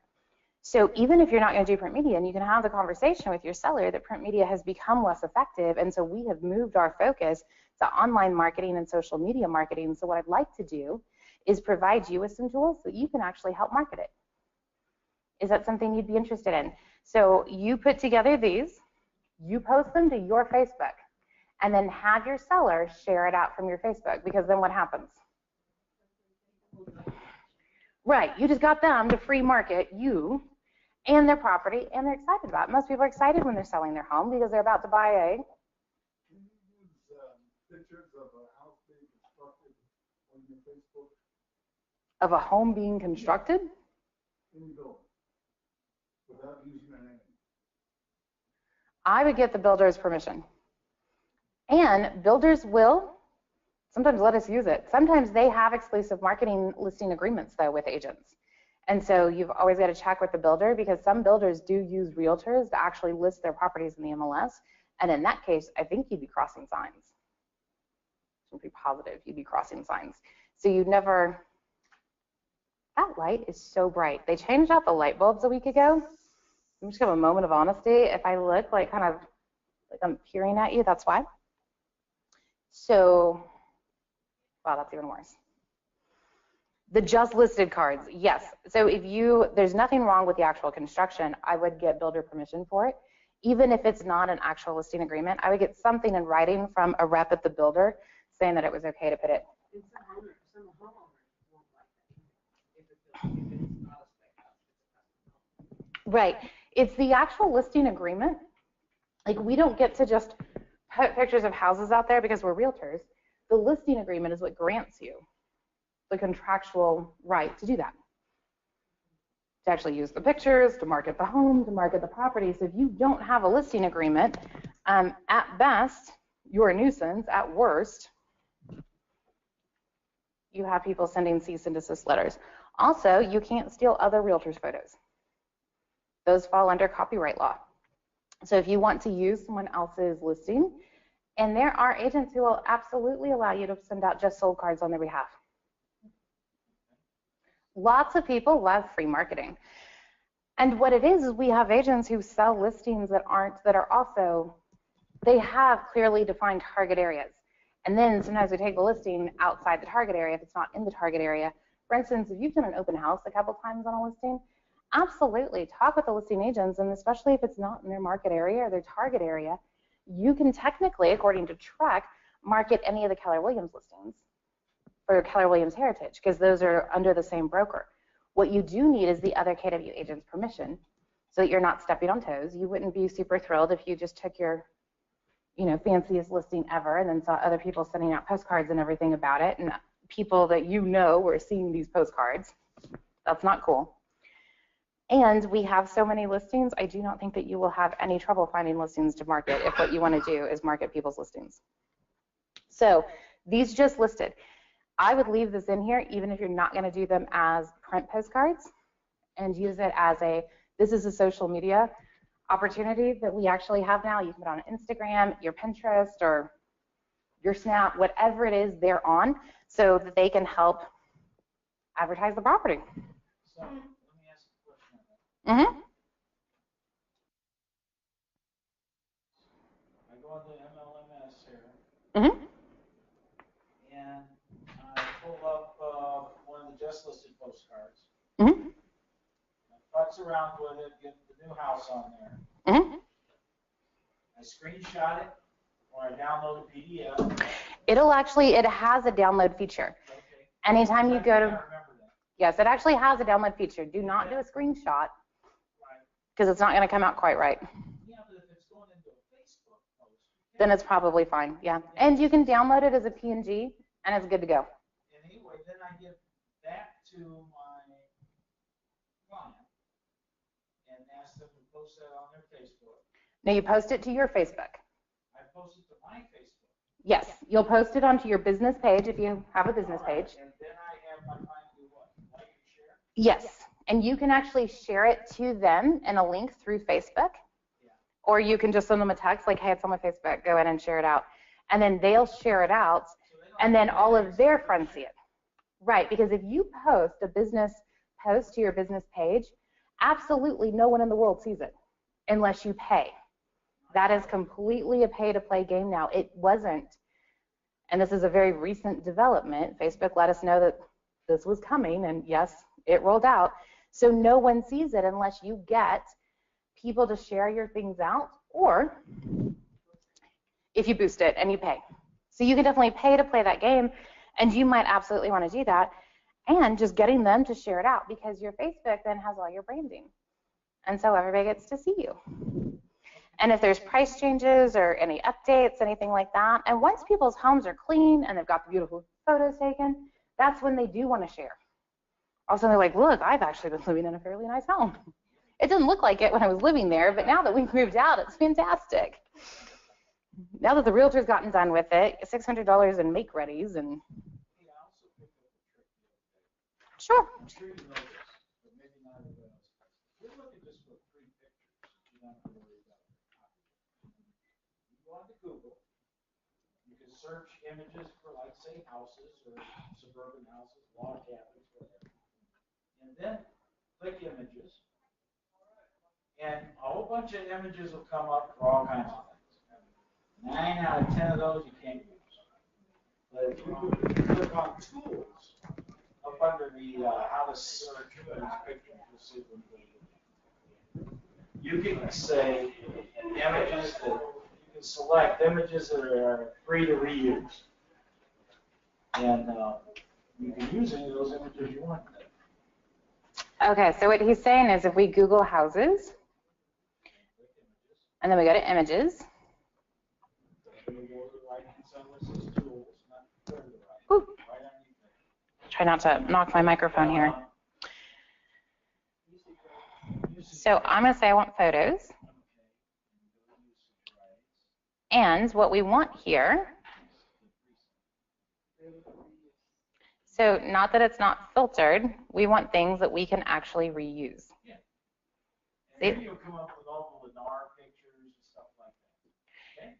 So even if you're not going to do print media, and you can have the conversation with your seller that print media has become less effective, and so we have moved our focus to online marketing and social media marketing. So what I'd like to do is provide you with some tools so you can actually help market it. Is that something you'd be interested in? So you put together these, you post them to your Facebook, and then have your seller share it out from your Facebook, because then what happens? Right, you just got them to free market you and their property, and they're excited about it. Most people are excited when they're selling their home because they're about to buy a... Can you use pictures of a house being constructed on your Facebook? Of a home being constructed? In the building, without using a name. I would get the builder's permission. And builders will sometimes let us use it. Sometimes they have exclusive marketing listing agreements, though, with agents. And so you've always got to check with the builder, because some builders do use realtors to actually list their properties in the MLS. And in that case, I think you'd be crossing signs. To be positive, you'd be crossing signs. So you never... That light is so bright. They changed out the light bulbs a week ago. I'm just going to have a moment of honesty. If I look like kind of like I'm peering at you, that's why. So, wow, that's even worse. The just listed cards, yes. So if you, there's nothing wrong with the actual construction. I would get builder permission for it. even if it's not an actual listing agreement, I would get something in writing from a rep at the builder saying that it was okay to put it. And some homeowners won't like that if it's not a spec house, it's a custom home. Right. It's the actual listing agreement. Like, we don't get to just put pictures of houses out there because we're realtors. The listing agreement is what grants you the contractual right to do that. To actually use the pictures, to market the home, to market the property. So if you don't have a listing agreement, at best, you're a nuisance. At worst, you have people sending cease and desist letters. Also, you can't steal other realtors' photos. Those fall under copyright law. So if you want to use someone else's listing, and there are agents who will absolutely allow you to send out just sold cards on their behalf. Lots of people love free marketing. And what it is we have agents who sell listings that are also, they have clearly defined target areas. And then sometimes we take the listing outside the target area if it's not in the target area. For instance, if you've done an open house a couple times on a listing, absolutely talk with the listing agents, and especially if it's not in their market area or their target area, you can technically, according to Trek, market any of the Keller Williams listings or Keller Williams Heritage, because those are under the same broker. What you do need is the other KW agent's permission so that you're not stepping on toes. You wouldn't be super thrilled if you just took your, fanciest listing ever and then saw other people sending out postcards and everything about it, and people that were seeing these postcards. That's not cool. And we have so many listings, I do not think that you will have any trouble finding listings to market if what you want to do is market people's listings. So these just listed. I would leave this in here even if you're not going to do them as print postcards, and use it as this is a social media opportunity that we actually have now. You can put on Instagram, your Pinterest, or your Snap, whatever it is they're on, so that they can help advertise the property. So let me ask a question on that. Mm-hmm. I go into MLMS here, Mm-hmm. and I pull up one of the just listed postcards. Mm-hmm. I futz around with it, get the new house on there. Mm-hmm. I screenshot it, or I download a PDF. It has a download feature. Okay. Anytime you go I to, remember that. yes, it actually has a download feature. Do not do a screenshot Right. because it's not going to come out quite right. Yeah, but if it's going into a Facebook post, Then it's probably fine, yeah. And you can download it as a PNG, and it's good to go. and anyway, then I give that to my client and ask them to post that on their Facebook. Now you post it to your Facebook. I post it to my Facebook. Yes, you'll post it onto your business page if you have a business page. And then I have my client do what? Like and share? Yes, and you can actually share it to them in a link through Facebook. Or you can just send them a text like, hey, it's on my Facebook, go ahead and share it out. And then they'll share it out, and then all of their friends see it. Right, because if you post a business post to your business page, absolutely no one in the world sees it unless you pay. That is completely a pay-to-play game now. It wasn't, and this is a very recent development. Facebook let us know that this was coming, and yes, it rolled out. So no one sees it unless you get people to share your things out, or if you boost it and you pay. So you can definitely pay to play that game, and you might absolutely want to do that, and just getting them to share it out, because your Facebook then has all your branding, and so everybody gets to see you. And if there's price changes or any updates, anything like that, and once people's homes are clean and they've got the beautiful photos taken, that's when they do want to share. Also, they're like, look, I've actually been living in a fairly nice home. It didn't look like it when I was living there, but now that we've moved out, it's fantastic. Now that the realtor's gotten done with it, $600 in make-readies and... Hey, I also picked up a trick the other day. Sure. I'm sure you know this, but maybe not everyone else. You're looking just for 3 pictures. You don't have to worry about it. You go onto Google. You can search images for, like, say, houses or suburban houses, log cabins, whatever. And then click images. And a whole bunch of images will come up for all kinds of things. 9 out of 10 of those you can't use. But if you click on tools up under the how to search for these pictures, you'll see them. you can say images that, you can select images that are free to reuse. And you can use any of those images you want. Okay, so what he's saying is if we Google houses, and then we go to images, ooh, try not to knock my microphone here. So I'm going to say I want photos. And what we want here, so not that it's not filtered, we want things that we can actually reuse. Yeah. And then you'll come up with all the Lennar pictures and stuff like that. Okay?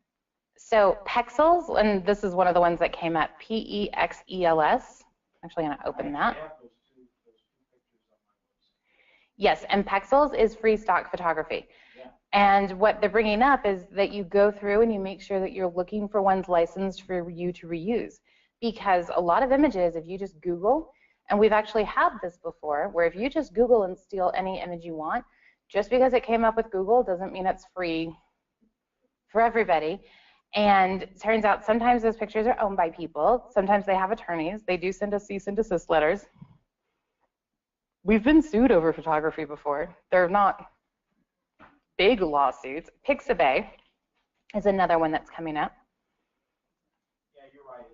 So Pexels, and this is one of the ones that came up, P-E-X-E-L-S. I'm actually going to open that. I have those two pictures on my website. Yes, and Pexels is free stock photography. Yeah. And what they're bringing up is that you go through and you make sure that you're looking for ones licensed for you to reuse. Because a lot of images, if you just Google, and we've actually had this before, where if you just Google and steal any image you want, just because it came up with Google doesn't mean it's free for everybody. And it turns out sometimes those pictures are owned by people. Sometimes they have attorneys. They do send us cease and desist letters. We've been sued over photography before. They're not big lawsuits. Pixabay is another one that's coming up. Yeah, you're right.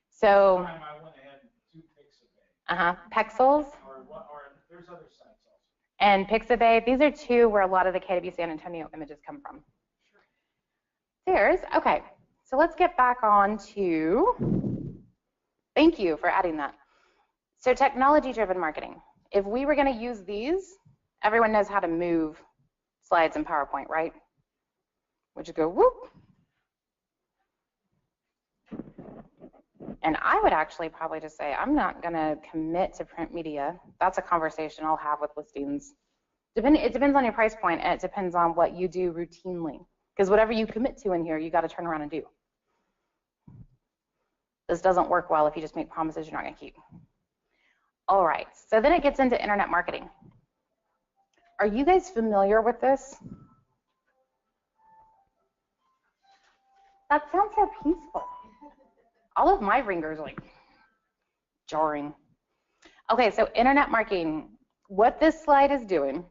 So, This time I went ahead and do Pixabay. Pexels Or there's other sites also. and Pixabay, these are two where a lot of the KW San Antonio images come from. Okay, so let's get back on to, thank you for adding that. So technology-driven marketing. If we were going to use these, everyone knows how to move slides in PowerPoint, right? Would you go whoop? And I would actually probably just say, I'm not going to commit to print media. That's a conversation I'll have with listings. It depends on your price point, and it depends on what you do routinely. Because whatever you commit to in here, you got to turn around and do. This doesn't work well if you just make promises you're not going to keep. All right, so then it gets into internet marketing. Are you guys familiar with this? That sounds so peaceful. All of my ringers are like jarring. Okay, so internet marketing. What this slide is doing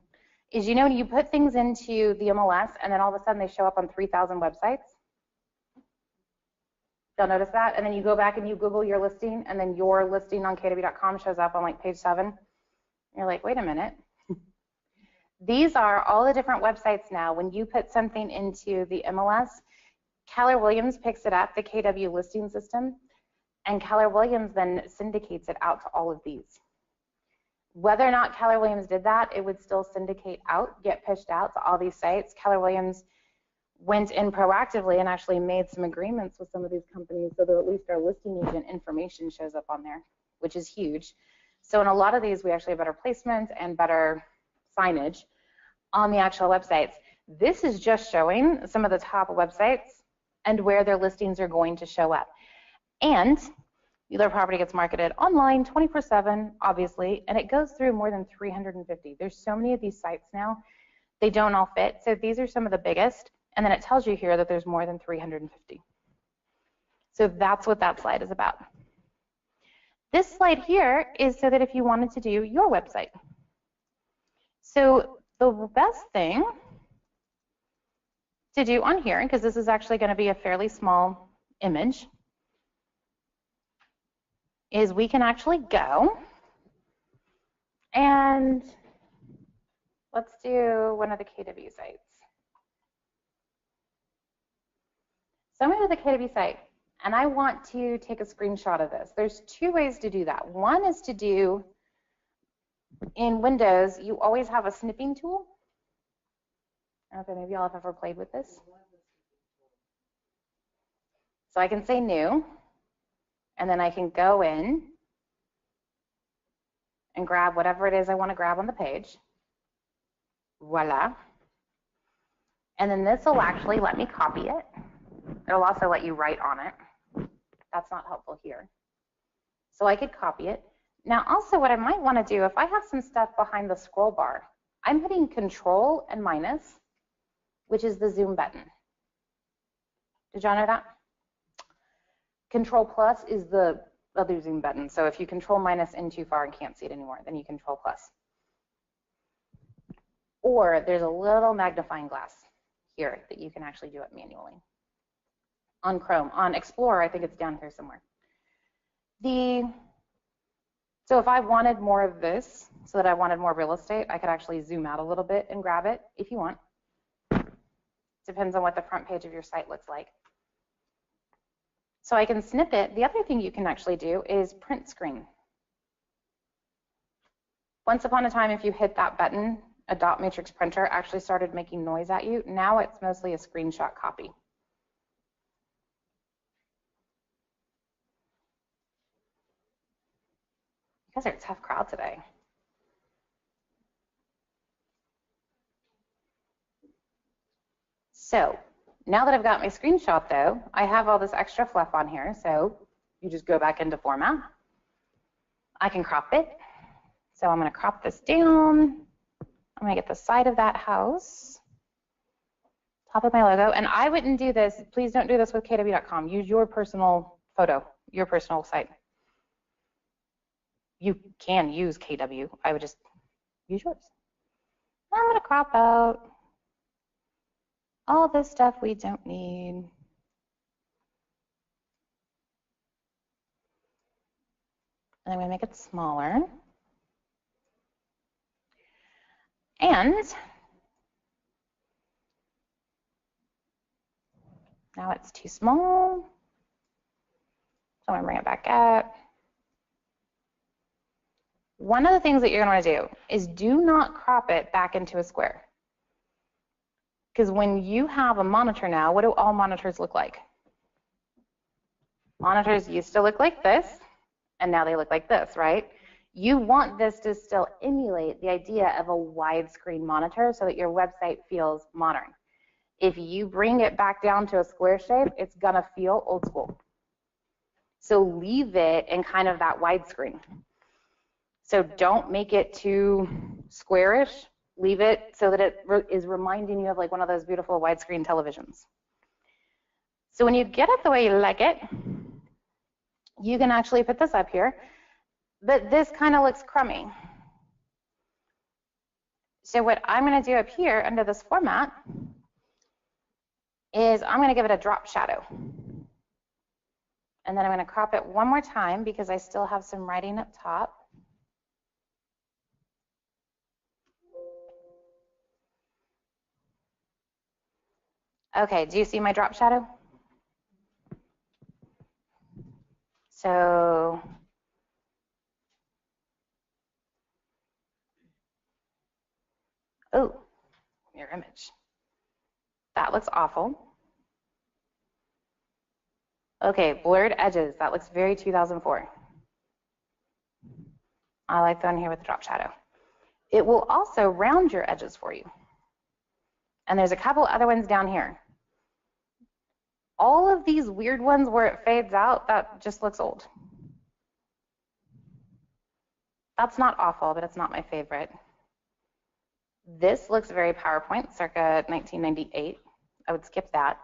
is, you know, when you put things into the MLS and then all of a sudden they show up on 3,000 websites? You'll notice that? And then you go back and you Google your listing and then your listing on KW.com shows up on like page 7. You're like, wait a minute. These are all the different websites now. When you put something into the MLS, Keller Williams picks it up, the KW listing system, and Keller Williams then syndicates it out to all of these. Whether or not Keller Williams did that, it would still syndicate out, get pushed out to all these sites. Keller Williams went in proactively and actually made some agreements with some of these companies so that at least our listing agent information shows up on there, which is huge. So in a lot of these, we actually have better placement and better signage on the actual websites. This is just showing some of the top websites and where their listings are going to show up. And their property gets marketed online 24/7, obviously, and it goes through more than 350. There's so many of these sites now, they don't all fit. So these are some of the biggest, and then it tells you here that there's more than 350. So that's what that slide is about. This slide here is so that if you wanted to do your website. So the best thing to do on here, because this is actually going to be a fairly small image, is we can actually go and let's do one of the KW sites. So I'm going to the KW site and I want to take a screenshot of this. There's two ways to do that. One is to do, in Windows, you always have a snipping tool. I don't know if maybe y'all have ever played with this. So I can say new. And then I can go in and grab whatever it is I want to grab on the page. Voila. And then this will actually let me copy it. It'll also let you write on it. That's not helpful here. So I could copy it. Now also what I might want to do, if I have some stuff behind the scroll bar, I'm hitting Control and minus, which is the zoom button. Did y'all know that? Control plus is the other zoom button. So if you control minus in too far and can't see it anymore, then you control plus. Or there's a little magnifying glass here that you can actually do it manually. On Chrome, on Explorer, I think it's down here somewhere. So if I wanted more of this, so that I wanted more real estate, I could actually zoom out a little bit and grab it if you want. Depends on what the front page of your site looks like. So I can snip it. The other thing you can actually do is print screen. Once upon a time, if you hit that button, a dot matrix printer actually started making noise at you. Now it's mostly a screenshot copy. You guys are a tough crowd today. So now that I've got my screenshot though, I have all this extra fluff on here. So you just go back into format. I can crop it. So I'm going to crop this down. I'm going to get the side of that house, top of my logo. And I wouldn't do this. Please don't do this with kw.com. Use your personal photo, your personal site. You can use KW. I would just use yours. I'm going to crop out all this stuff we don't need. And I'm going to make it smaller. And now it's too small. So I'm going to bring it back up. One of the things that you're going to want to do is do not crop it back into a square. Because when you have a monitor now, what do all monitors look like? Monitors used to look like this, and now they look like this, right? You want this to still emulate the idea of a widescreen monitor so that your website feels modern. If you bring it back down to a square shape, it's going to feel old school. So leave it in kind of that widescreen. So don't make it too squarish. Leave it so that it is reminding you of like one of those beautiful widescreen televisions. So when you get it the way you like it, you can actually put this up here. But this kind of looks crummy. So what I'm going to do up here under this format is I'm going to give it a drop shadow. And then I'm going to crop it one more time because I still have some writing up top. Okay, do you see my drop shadow? So oh, your image. That looks awful. Okay, blurred edges. That looks very 2004. I like the one here with the drop shadow. It will also round your edges for you. And there's a couple other ones down here. All of these weird ones where it fades out, that just looks old. That's not awful, but it's not my favorite. This looks very PowerPoint, circa 1998. I would skip that.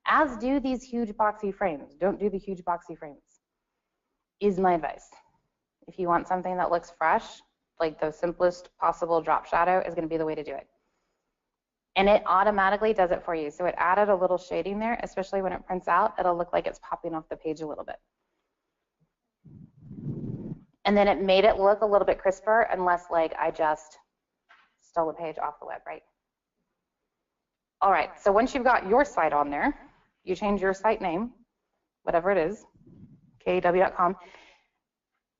As do these huge boxy frames. Don't do the huge boxy frames, is my advice. If you want something that looks fresh, like the simplest possible drop shadow is going to be the way to do it. And it automatically does it for you. So it added a little shading there, especially when it prints out, it'll look like it's popping off the page a little bit. And then it made it look a little bit crisper, unless like I just stole a page off the web, right? All right, so once you've got your site on there, you change your site name, whatever it is, kw.com.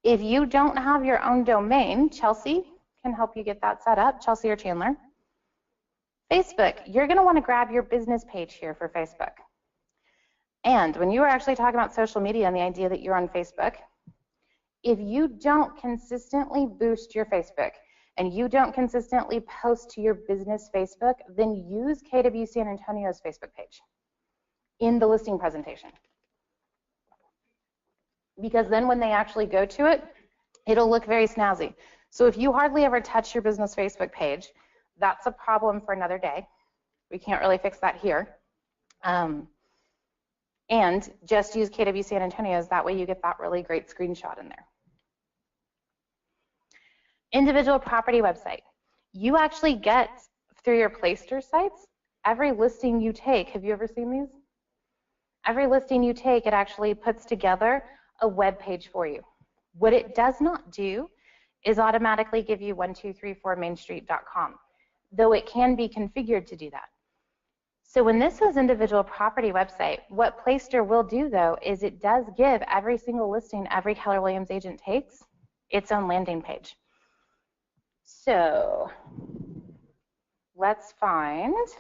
If you don't have your own domain, Chelsea can help you get that set up, Chelsea or Chandler. Facebook, you're going to want to grab your business page here for Facebook. And when you were actually talking about social media and the idea that you're on Facebook, if you don't consistently boost your Facebook and you don't consistently post to your business Facebook, then use KW San Antonio's Facebook page in the listing presentation. Because then when they actually go to it, it'll look very snazzy. So if you hardly ever touch your business Facebook page, that's a problem for another day. We can't really fix that here. And just use KW San Antonio's, that way you get that really great screenshot in there. Individual property website. You actually get, through your Playster sites, every listing you take, have you ever seen these? Every listing you take, it actually puts together a web page for you. What it does not do is automatically give you 1234mainstreet.com, though it can be configured to do that. So when this is individual property website, what Playster will do though is it does give every single listing every Keller Williams agent takes its own landing page. So let's find, does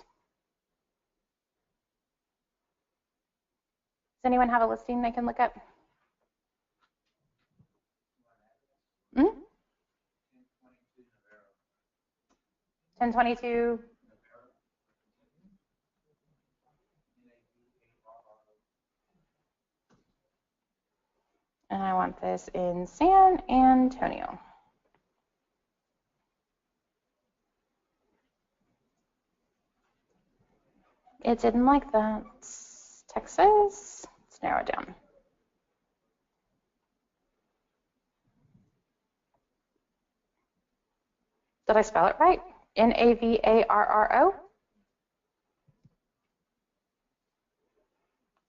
anyone have a listing they can look up? 1022. And I want this in San Antonio. It didn't like that. Texas. Let's narrow it down. Did I spell it right? Navarro.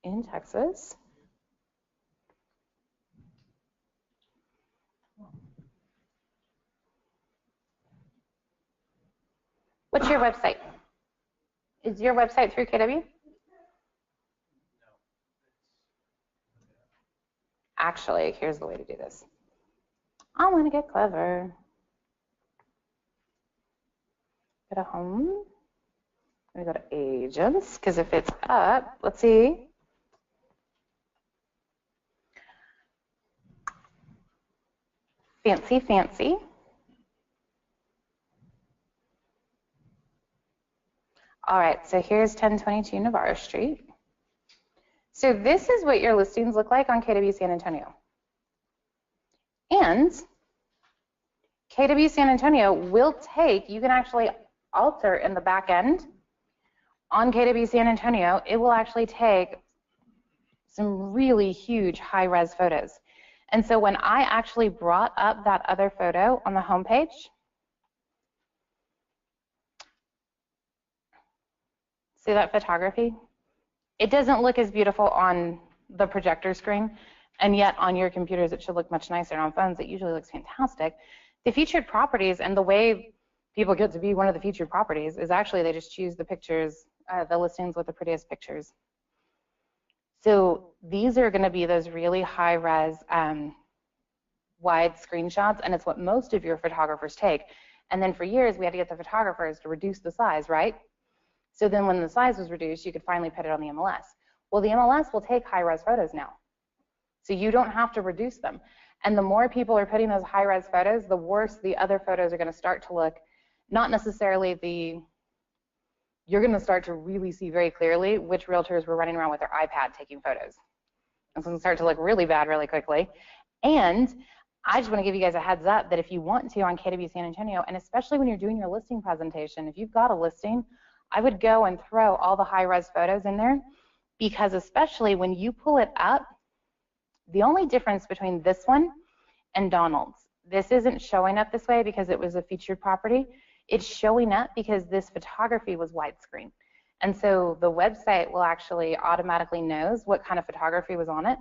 In Texas. What's your website? Is your website through KW? Actually, here's the way to do this. I want to get clever. Go to home. I'm going to go to agents, because if it's up, let's see. Fancy, fancy. All right, so here's 1022 Navarro Street. So this is what your listings look like on KW San Antonio. And KW San Antonio will take, you can actually alter in the back end on KW San Antonio, it will actually take some really huge high-res photos. And so when I actually brought up that other photo on the homepage, see that photography? It doesn't look as beautiful on the projector screen, and yet on your computers it should look much nicer. On phones it usually looks fantastic. The featured properties and the way people get to be one of the featured properties is actually they just choose the pictures, the listings with the prettiest pictures. So these are going to be those really high-res, wide screenshots, and it's what most of your photographers take. And then for years we had to get the photographers to reduce the size, right? So then when the size was reduced, you could finally put it on the MLS. Well, the MLS will take high-res photos now. So you don't have to reduce them. And the more people are putting those high-res photos, the worse the other photos are going to start to look. Not necessarily the, you're going to start to really see very clearly which realtors were running around with their iPad taking photos. It's going to start to look really bad really quickly. And I just want to give you guys a heads up that if you want to on KW San Antonio, and especially when you're doing your listing presentation, if you've got a listing, I would go and throw all the high-res photos in there, because especially when you pull it up, the only difference between this one and Donald's, this isn't showing up this way because it was a featured property. It's showing up because this photography was widescreen. And so the website will actually automatically knows what kind of photography was on it.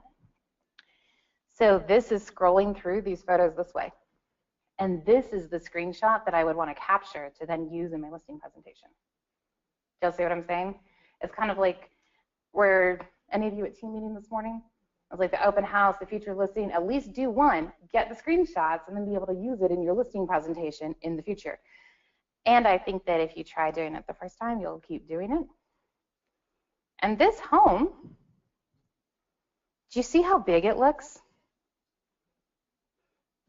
So this is scrolling through these photos this way. And this is the screenshot that I would want to capture to then use in my listing presentation. Do y'all see what I'm saying? It's kind of like where any of you at team meeting this morning, it was like the open house, the featured listing, at least do one, get the screenshots, and then be able to use it in your listing presentation in the future. And I think that if you try doing it the first time, you'll keep doing it. And this home, do you see how big it looks?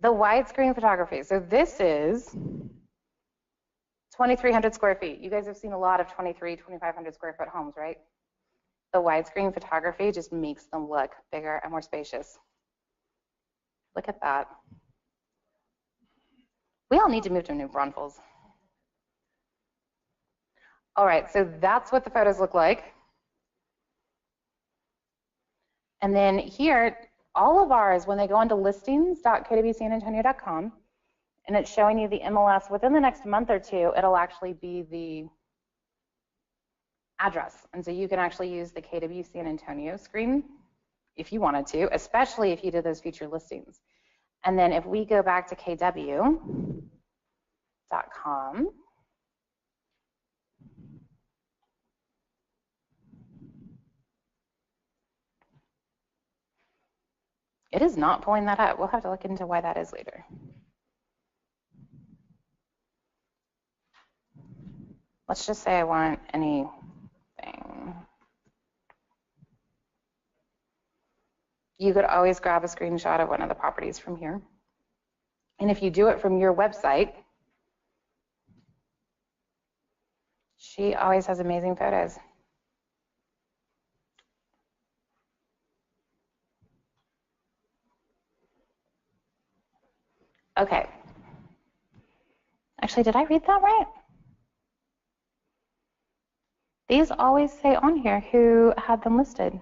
The widescreen photography. So this is 2,300 square feet. You guys have seen a lot of 2,500 square foot homes, right? The widescreen photography just makes them look bigger and more spacious. Look at that. We all need to move to New Braunfels. All right, so that's what the photos look like. And then here, all of ours, when they go into listings.kwsanantonio.com, and it's showing you the MLS, within the next month or two, it'll actually be the address. And so you can actually use the KW San Antonio screen if you wanted to, especially if you did those featured listings. And then if we go back to kw.com, it is not pulling that up. We'll have to look into why that is later. Let's just say I want anything. You could always grab a screenshot of one of the properties from here. And if you do it from your website, she always has amazing photos. Okay. Actually, did I read that right? These always say on here who had them listed.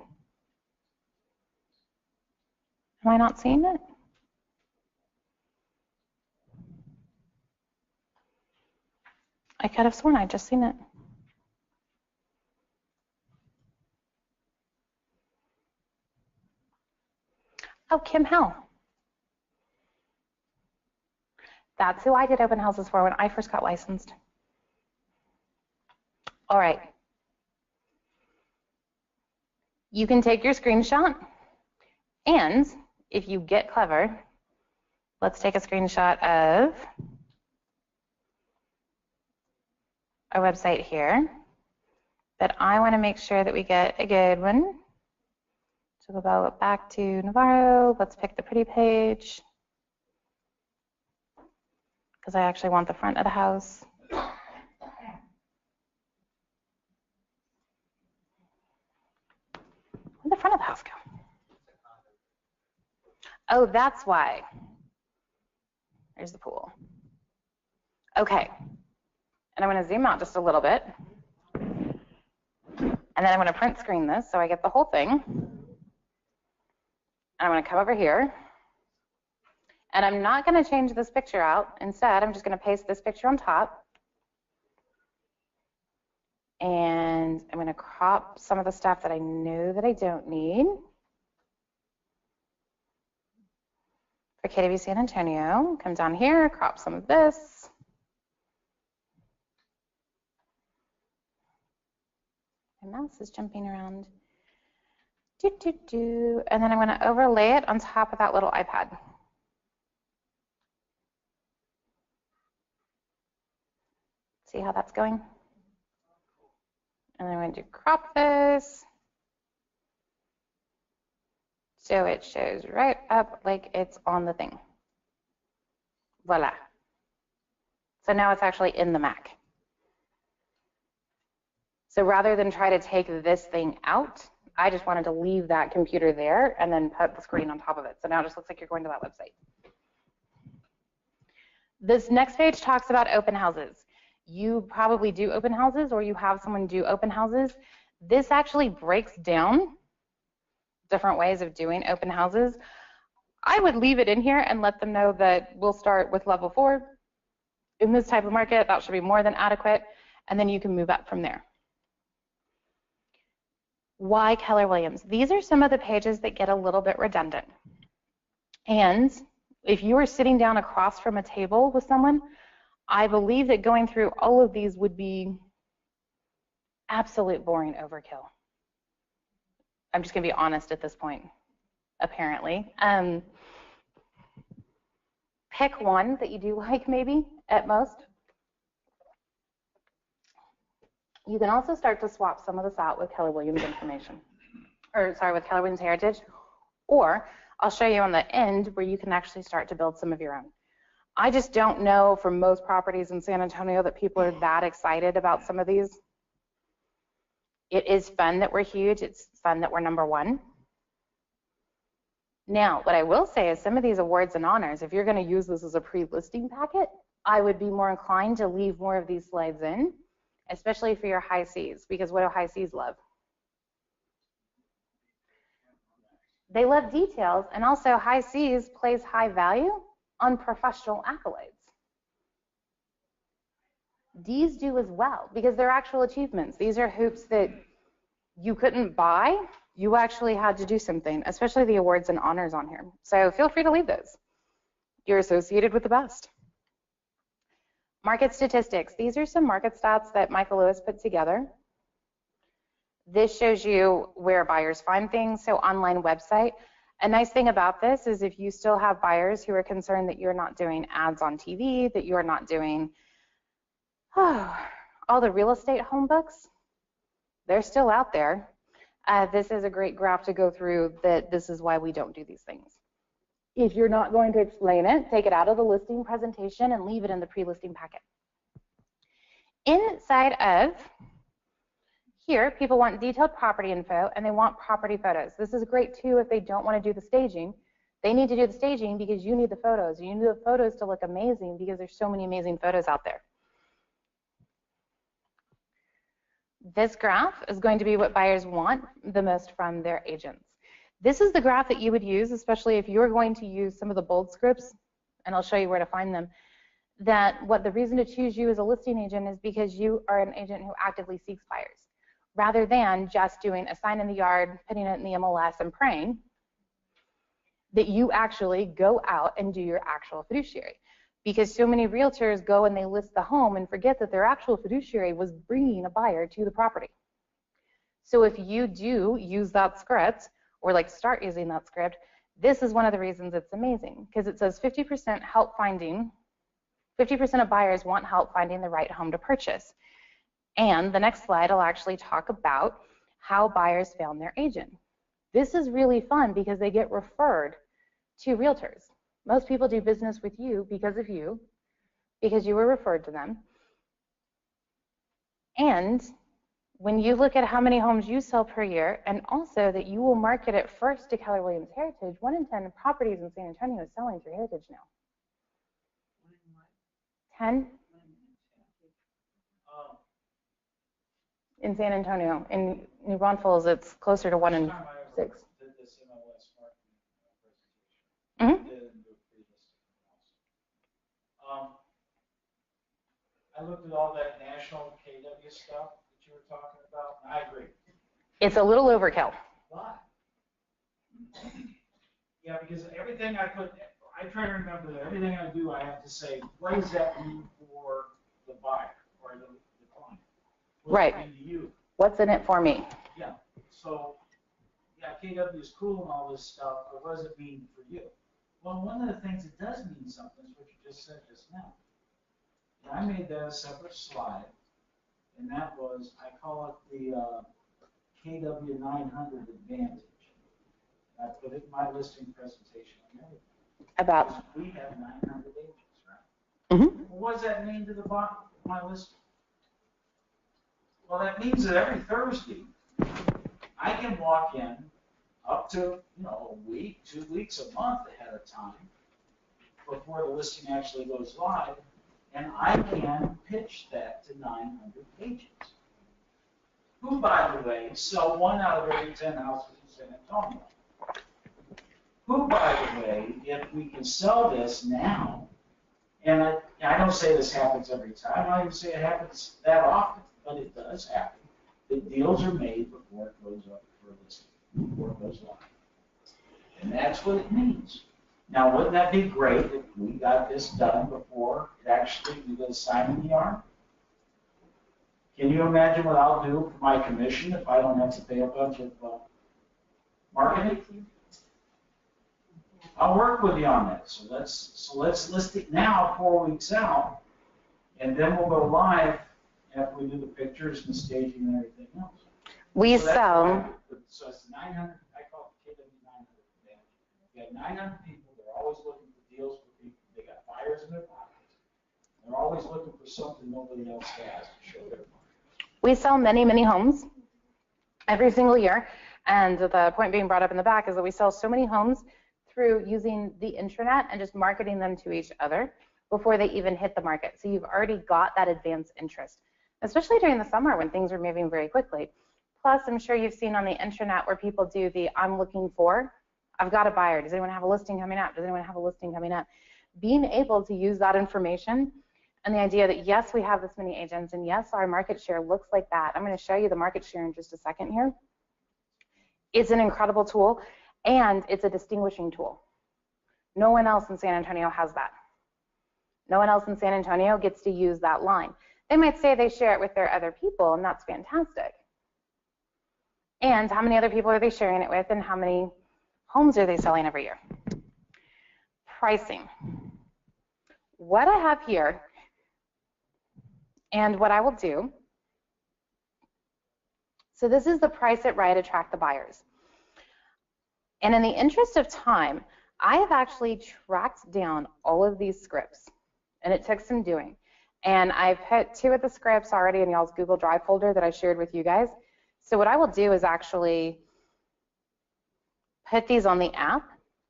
Am I not seeing it? I could have sworn I'd just seen it. Oh, Kim Hell. That's who I did open houses for when I first got licensed. All right. You can take your screenshot, and if you get clever, let's take a screenshot of our website here. But I want to make sure that we get a good one. So we'll go back to Navarro. Let's pick the pretty page, because I actually want the front of the house. Where'd the front of the house go? Oh, that's why. There's the pool. Okay. And I'm going to zoom out just a little bit. And then I'm going to print screen this so I get the whole thing. And I'm going to come over here. And I'm not going to change this picture out. Instead, I'm just going to paste this picture on top. And I'm going to crop some of the stuff that I know that I don't need. For KW San Antonio, come down here, crop some of this. My mouse is jumping around. And then I'm going to overlay it on top of that little iPad. See how that's going? And I'm going to crop this so it shows right up like it's on the thing. Voila. So now it's actually in the Mac. So rather than try to take this thing out, I just wanted to leave that computer there and then put the screen on top of it. So now it just looks like you're going to that website. This next page talks about open houses. You probably do open houses, or you have someone do open houses. This actually breaks down different ways of doing open houses. I would leave it in here and let them know that we'll start with level 4. In this type of market, that should be more than adequate, and then you can move up from there. Why Keller Williams? These are some of the pages that get a little bit redundant. And if you are sitting down across from a table with someone, I believe that going through all of these would be absolute boring overkill. I'm just going to be honest at this point, apparently. Pick one that you do like, maybe, at most. You can also start to swap some of this out with Keller Williams information, or sorry, with Keller Williams Heritage, or I'll show you on the end where you can actually start to build some of your own. I just don't know for most properties in San Antonio that people are that excited about some of these. It is fun that we're huge. It's fun that we're #1. Now, what I will say is some of these awards and honors, if you're going to use this as a pre-listing packet, I would be more inclined to leave more of these slides in especially for your high Cs, because what do high Cs love? They love details, and also high Cs place high value on professional accolades. Ds do as well, because they're actual achievements. These are hoops that you couldn't buy. You actually had to do something, especially the awards and honors on here. So feel free to leave those. You're associated with the best. Market statistics. These are some market stats that Michael Lewis put together. This shows you where buyers find things, so online website. A nice thing about this is if you still have buyers who are concerned that you're not doing ads on TV, that you're not doing all the real estate home books, they're still out there. This is a great graph to go through that this is why we don't do these things. If you're not going to explain it, take it out of the listing presentation and leave it in the pre-listing packet. Inside of here, people want detailed property info and they want property photos. This is great too if they don't want to do the staging. They need to do the staging because you need the photos. You need the photos to look amazing because there's so many amazing photos out there. This graph is going to be what buyers want the most from their agents. This is the graph that you would use, especially if you're going to use some of the bold scripts, and I'll show you where to find them, that what the reason to choose you as a listing agent is because you are an agent who actively seeks buyers, rather than just doing a sign in the yard, putting it in the MLS and praying, that you actually go out and do your actual fiduciary. Because so many realtors go and they list the home and forget that their actual fiduciary was bringing a buyer to the property. So if you do use that script, or like start using that script, this is one of the reasons it's amazing, because it says 50% help finding, 50% of buyers want help finding the right home to purchase. And the next slide will actually talk about how buyers found their agent. This is really fun because they get referred to realtors. Most people do business with you, because you were referred to them. And when you look at how many homes you sell per year, and also that you will market it first to Keller Williams Heritage, 1 in 10 properties in San Antonio is selling through Heritage now. 10? In San Antonio. In New Braunfels, it's closer to 1 in 6. Did this MLMS marketing presentation. Mm-hmm. I looked at all that national KW stuff that you were talking about, and I agree. It's a little overkill. Why? Yeah, because everything I try to remember that everything I do, I have to say, what does that mean for the buyer or the client? What does it mean to you? What's in it for me? Yeah. So, yeah, KW is cool and all this stuff, but what does it mean for you? Well, one of the things that does mean something is what you just said just now. And I made that a separate slide, and that was, I call it the KW 900 Advantage. I put it in my listing presentation. About? We have 900 agents, right? Mm-hmm. Well, what does that mean to the bottom of my listing? Well, that means that every Thursday, I can walk in up to, a week, 2 weeks, a month ahead of time before the listing actually goes live, and I can pitch that to 900 agents, who, by the way, sell 1 out of every 10 houses in San Antonio. Who, by the way, if we can sell this now, and I don't say this happens every time, I don't even say it happens that often, but it does happen. The deals are made before it goes up for listing, before it goes live. And that's what it means. Now, wouldn't that be great if we got this done before it actually we get a sign in the yard? Can you imagine what I'll do for my commission if I don't have to pay a bunch of marketing? I'll work with you on that. So let's list it now, 4 weeks out, and then we'll go live after we do the pictures and staging and everything else. We So sell. So it's 900. I call it KW 900 advantage. You have 900 people. They're always looking for deals for people. They got buyers in their pockets. They're always looking for something nobody else has to show their buyers. We sell many, many homes every single year. And the point being brought up in the back is that we sell so many homes through using the intranet and just marketing them to each other before they even hit the market. So you've already got that advanced interest. especially during the summer when things are moving very quickly. Plus, I'm sure you've seen on the internet where people do the I'm looking for, I've got a buyer. Does anyone have a listing coming up? Does anyone have a listing coming up? Being able to use that information and the idea that, yes, we have this many agents, and yes, our market share looks like that. I'm going to show you the market share in just a second here. It's an incredible tool, and it's a distinguishing tool. No one else in San Antonio has that. No one else in San Antonio gets to use that line. They might say they share it with their other people, and that's fantastic. And how many other people are they sharing it with, and how many homes are they selling every year? Pricing. What I have here, and what I will do, so this is the price it right attract the buyers. And in the interest of time, I have actually tracked down all of these scripts, and it took some doing. And I've put 2 of the scripts already in y'all's Google Drive folder that I shared with you guys. So what I will do is actually put these on the app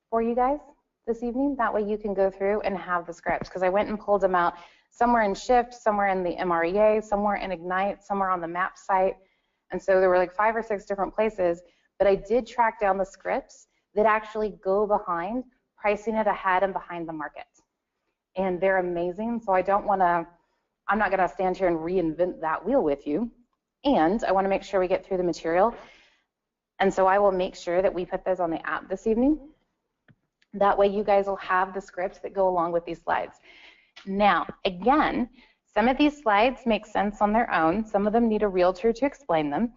for you guys this evening. That way you can go through and have the scripts, because I went and pulled them out somewhere in Shift, somewhere in the MREA, somewhere in Ignite, somewhere on the map site. And so there were like 5 or 6 different places, but I did track down the scripts that actually go behind pricing it ahead and behind the market. And they're amazing. So I'm not gonna stand here and reinvent that wheel with you. And I wanna make sure we get through the material. And so I will make sure that we put those on the app this evening. That way you guys will have the scripts that go along with these slides. Now, again, some of these slides make sense on their own. Some of them need a realtor to explain them.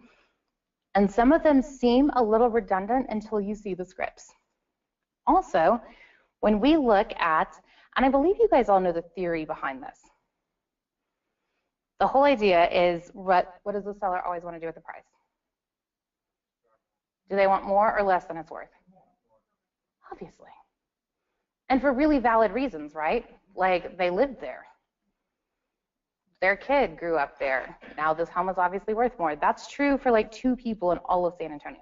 And some of them seem a little redundant until you see the scripts. Also, when we look at, and I believe you guys all know the theory behind this. The whole idea is, what does the seller always want to do with the price? Do they want more or less than it's worth? Obviously. And for really valid reasons, right? Like, they lived there. Their kid grew up there. Now this home is obviously worth more. That's true for like 2 people in all of San Antonio.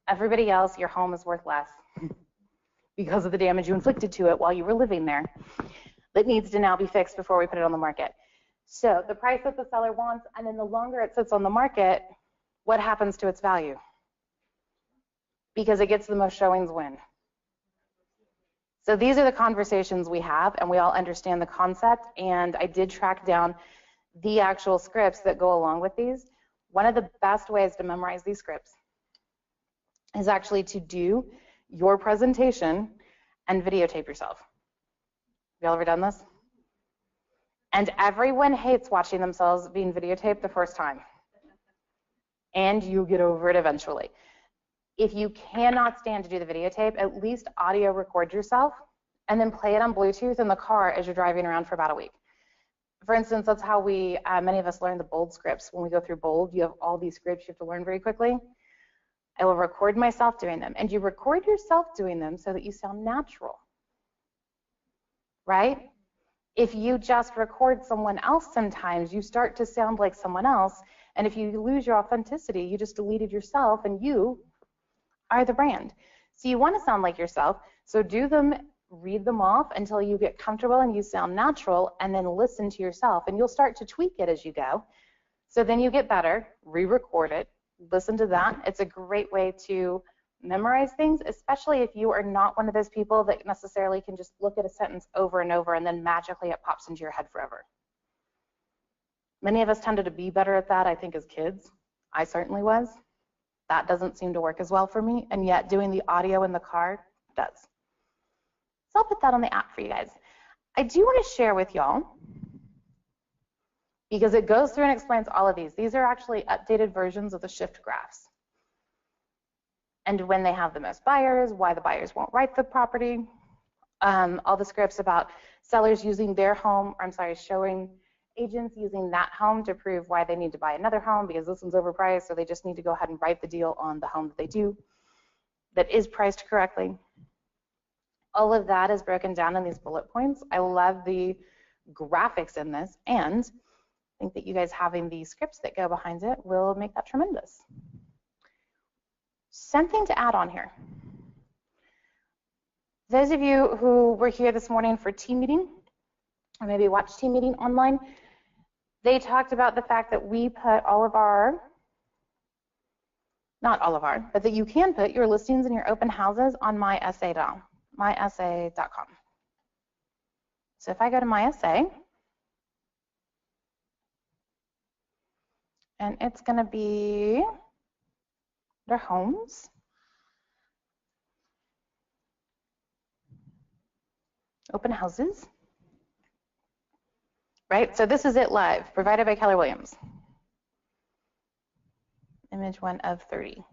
Everybody else, your home is worth less because of the damage you inflicted to it while you were living there. That needs to now be fixed before we put it on the market. So the price that the seller wants, and then the longer it sits on the market, what happens to its value? Because it gets the most showings win. So these are the conversations we have, and we all understand the concept, and I did track down the actual scripts that go along with these. One of the best ways to memorize these scripts is actually to do your presentation and videotape yourself. Have y'all ever done this? And everyone hates watching themselves being videotaped the first time. And you get over it eventually. If you cannot stand to do the videotape, at least audio record yourself and then play it on Bluetooth in the car as you're driving around for about a week. For instance, that's how we, many of us learn the bold scripts. When we go through bold, you have all these scripts you have to learn very quickly. I will record myself doing them. And you record yourself doing them so that you sound natural, right? If you just record someone else sometimes, you start to sound like someone else. And if you lose your authenticity, you just deleted yourself and you are the brand. So you want to sound like yourself, so do them, read them off until you get comfortable and you sound natural, and then listen to yourself, and you'll start to tweak it as you go. So then you get better, re-record it, listen to that. It's a great way to memorize things, especially if you are not one of those people that necessarily can just look at a sentence over and over and then magically it pops into your head forever. Many of us tended to be better at that, I think, as kids. I certainly was. That doesn't seem to work as well for me, and yet doing the audio in the car does. So I'll put that on the app for you guys. I do want to share with y'all, because it goes through and explains all of these. These are actually updated versions of the shift graphs. And when they have the most buyers, why the buyers won't write the property, all the scripts about sellers using their home, or I'm sorry, showing agents using that home to prove why they need to buy another home because this one's overpriced, so they just need to go ahead and write the deal on the home that they do that is priced correctly. All of that is broken down in these bullet points. I love the graphics in this, and I think that you guys having the scripts that go behind it will make that tremendous. Something to add on here. Those of you who were here this morning for team meeting, or maybe watched team meeting online, They talked about the fact that we put all of our, not all of our, but that you can put your listings and your open houses on mysa.com. So if I go to mysa, and it's going to be their homes, open houses, right? So this is it live, provided by Keller Williams. Image 1 of 30.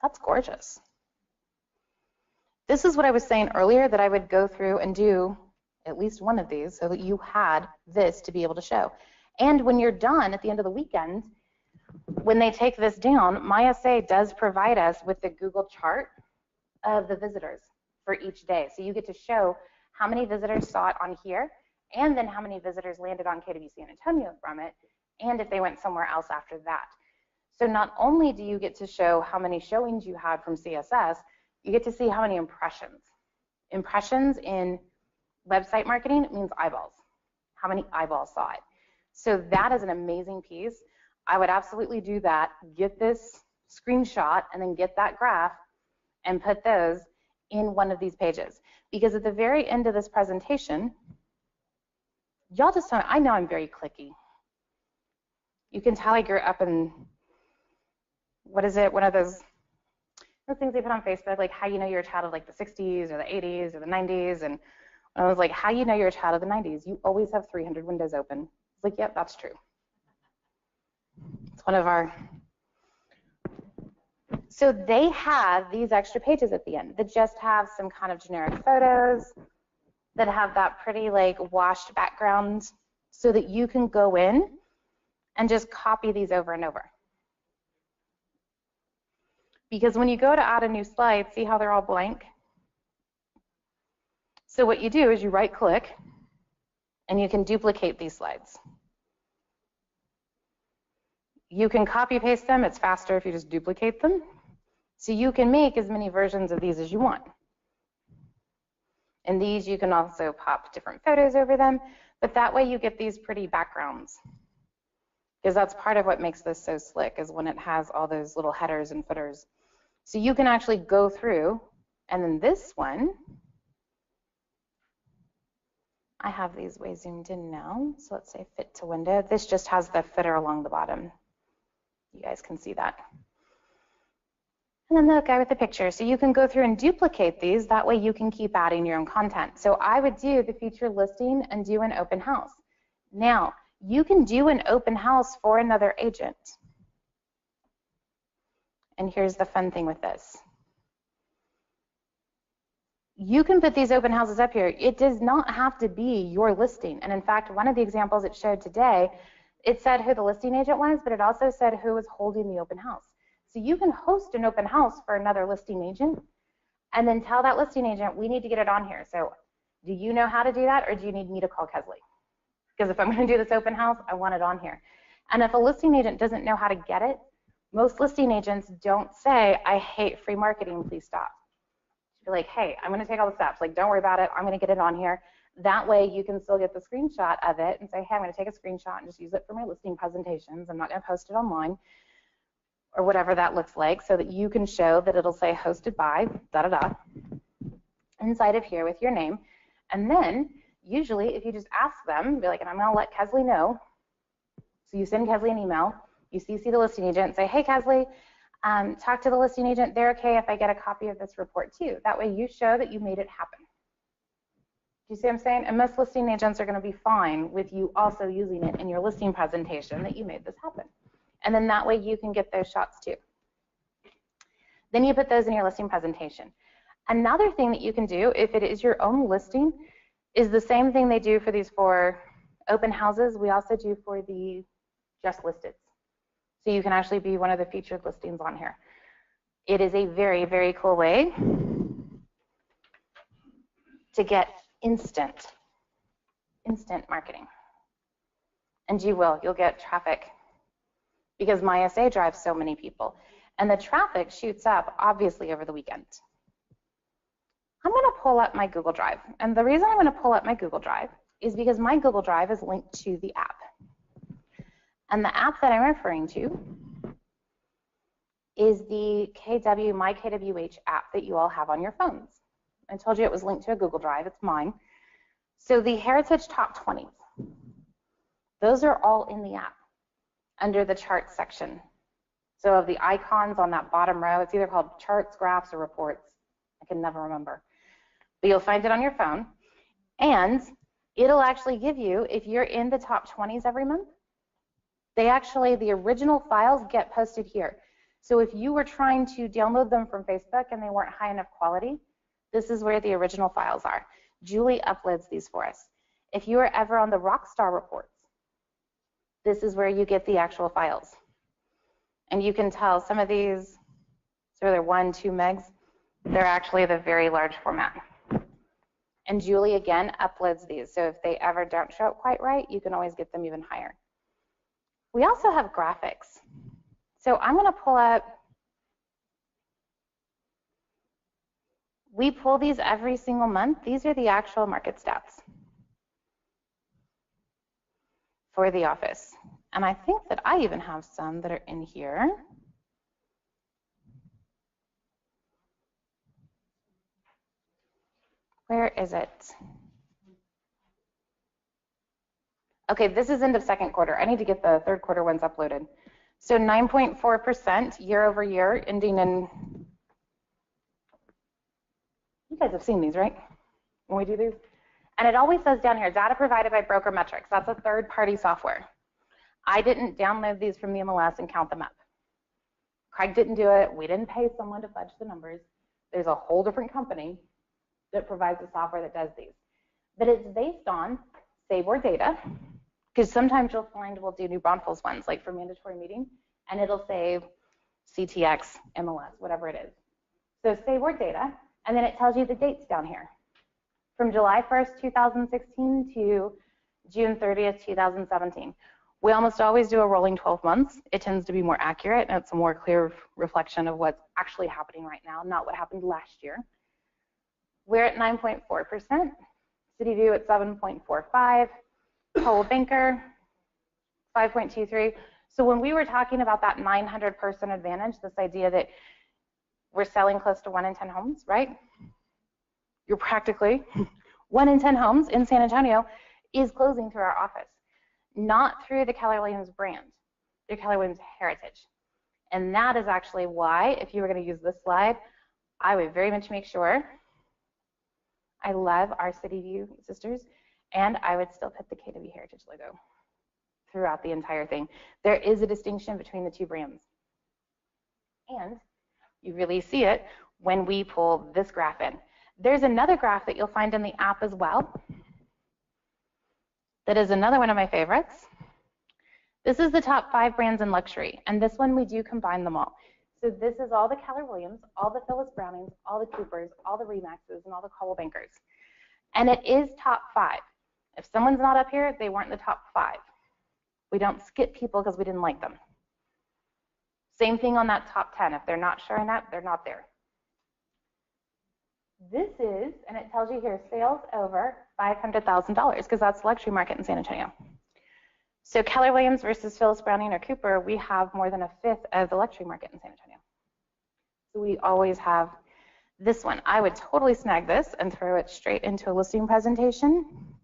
That's gorgeous. This is what I was saying earlier, that I would go through and do at least one of these so that you had this to be able to show. And when you're done at the end of the weekend, when they take this down, MySA does provide us with the Google chart of the visitors for each day. So you get to show how many visitors saw it on here, and then how many visitors landed on KW San Antonio from it, and if they went somewhere else after that. So not only do you get to show how many showings you had from CSS, you get to see how many impressions. Impressions in website marketing means eyeballs. How many eyeballs saw it? So that is an amazing piece. I would absolutely do that. Get this screenshot and then get that graph and put those in one of these pages. Because at the very end of this presentation, y'all just tell me, I know I'm very clicky. You can tell I grew up in, what is it, one of those things they put on Facebook, like how you know you're a child of like the 60s or the 80s or the 90s. And I was like, how you know you're a child of the 90s? You always have 300 windows open. It's like, yep, that's true. It's one of our. So they have these extra pages at the end that just have some kind of generic photos that have that pretty like washed background so that you can go in and just copy these over and over. Because when you go to add a new slide, see how they're all blank? So what you do is you right click and you can duplicate these slides. You can copy paste them. It's faster if you just duplicate them. So you can make as many versions of these as you want. And these you can also pop different photos over them, but that way you get these pretty backgrounds. Because that's part of what makes this so slick, is when it has all those little headers and footers. So you can actually go through, and then this one, I have these way zoomed in now. So let's say fit to window. This just has the footer along the bottom. You guys can see that. And then the guy with the picture. So you can go through and duplicate these. That way you can keep adding your own content. So I would do the featured listing and do an open house. Now, you can do an open house for another agent. And here's the fun thing with this. You can put these open houses up here. It does not have to be your listing. And in fact, one of the examples it showed today, it said who the listing agent was, but it also said who was holding the open house. So you can host an open house for another listing agent and then tell that listing agent, we need to get it on here. So do you know how to do that, or do you need me to call Kesley? Because if I'm going to do this open house, I want it on here. And if a listing agent doesn't know how to get it, most listing agents don't say, I hate free marketing, please stop. You're like, hey, I'm going to take all the steps. Like, don't worry about it. I'm going to get it on here. That way you can still get the screenshot of it and say, hey, I'm going to take a screenshot and just use it for my listing presentations. I'm not going to post it online, or whatever that looks like, so that you can show that it'll say hosted by da-da-da inside of here with your name. And then usually if you just ask them, be like, and I'm going to let Kesley know. So you send Kesley an email, you CC the listing agent, say, hey, Kesley, talk to the listing agent. They're okay if I get a copy of this report too. That way you show that you made it happen. Do you see what I'm saying? And most listing agents are going to be fine with you also using it in your listing presentation that you made this happen. And then that way you can get those shots too. Then you put those in your listing presentation. Another thing that you can do, if it is your own listing, is the same thing they do for these 4 open houses. We also do for the just listed. So you can actually be one of the featured listings on here. It is a very, very cool way to get instant marketing. And you'll get traffic, because MySA drives so many people. And the traffic shoots up, obviously, over the weekend. I'm going to pull up my Google Drive. And the reason I'm going to pull up my Google Drive is because my Google Drive is linked to the app. And the app that I'm referring to is the My KWH app that you all have on your phones. I told you it was linked to a Google Drive. It's mine. So the Heritage Top 20s, those are all in the app under the charts section. So of the icons on that bottom row, it's either called charts, graphs, or reports. I can never remember. But you'll find it on your phone. And it'll actually give you, if you're in the top 20s every month, the original files get posted here. So if you were trying to download them from Facebook and they weren't high enough quality, this is where the original files are. Julie uploads these for us. If you are ever on the Rockstar reports, this is where you get the actual files. And you can tell some of these, so they're 1, 2 megs, they're actually the very large format. And Julie, again, uploads these. So if they ever don't show up quite right, you can always get them even higher. We also have graphics. So I'm going to pull up, we pull these every single month. These are the actual market stats for the office. And I think that I even have some that are in here. Where is it? Okay, this is end of second quarter. I need to get the third quarter ones uploaded. So 9.4% year over year, ending in, you guys have seen these, right? When we do these? And it always says down here, data provided by Broker Metrics. That's a third-party software. I didn't download these from the MLS and count them up. Craig didn't do it. We didn't pay someone to fudge the numbers. There's a whole different company that provides the software that does these. But it's based on Sabor data, because sometimes you'll find we'll do New Braunfels ones, like for mandatory meeting, and it'll say CTX, MLS, whatever it is. So Sabor data, and then it tells you the dates down here. From July 1st, 2016 to June 30th, 2017. We almost always do a rolling 12 months. It tends to be more accurate, and it's a more clear reflection of what's actually happening right now, not what happened last year. We're at 9.4%, City View at 7.45, Coal Banker 5.23. So when we were talking about that 900-person advantage, this idea that we're selling close to 1 in 10 homes, right? You're practically 1 in 10 homes in San Antonio is closing through our office, not through the Keller Williams brand, through Keller Williams heritage. And that is actually why, if you were going to use this slide, I would very much make sure. I love our City View sisters, and I would still put the KW Heritage logo throughout the entire thing. There is a distinction between the two brands. And you really see it when we pull this graph in. There's another graph that you'll find in the app as well. That is another one of my favorites. This is the top 5 brands in luxury, and this one we do combine them all. So this is all the Keller Williams, all the Phyllis Brownings, all the Coopers, all the Remaxes, and all the Coldwell Bankers. And it is top 5. If someone's not up here, they weren't the top 5. We don't skip people because we didn't like them. Same thing on that top 10. If they're not showing up, they're not there. This is, and it tells you here, sales over $500,000, because that's the luxury market in San Antonio. So Keller Williams versus Phyllis Browning or Cooper, we have more than 1/5 of the luxury market in San Antonio. So we always have this one. I would totally snag this and throw it straight into a listing presentation.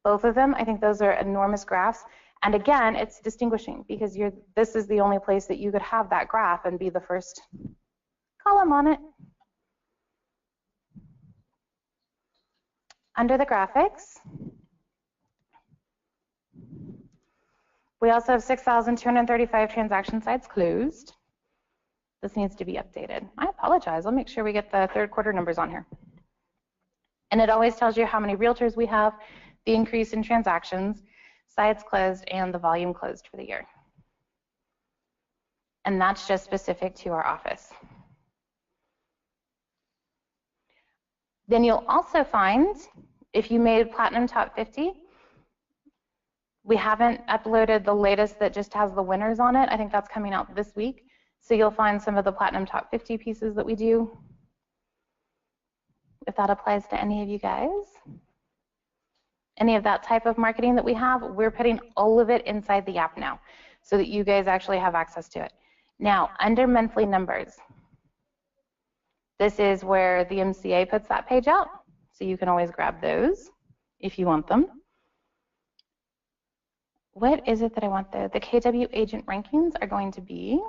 Both of them, I think those are enormous graphs. And again, it's distinguishing because this is the only place that you could have that graph and be the first column on it. Under the graphics, we also have 6,235 transaction sites closed. This needs to be updated. I apologize. I'll make sure we get the third quarter numbers on here. And it always tells you how many realtors we have, the increase in transactions, sites closed, and the volume closed for the year. And that's just specific to our office. Then you'll also find, if you made Platinum Top 50, we haven't uploaded the latest that just has the winners on it. I think that's coming out this week. So you'll find some of the Platinum Top 50 pieces that we do, if that applies to any of you guys. any of that type of marketing that we have, we're putting all of it inside the app now so that you guys actually have access to it. Now, under monthly numbers, this is where the MCA puts that page out, so you can always grab those if you want them. What is it that I want there? The KW agent rankings are going to be,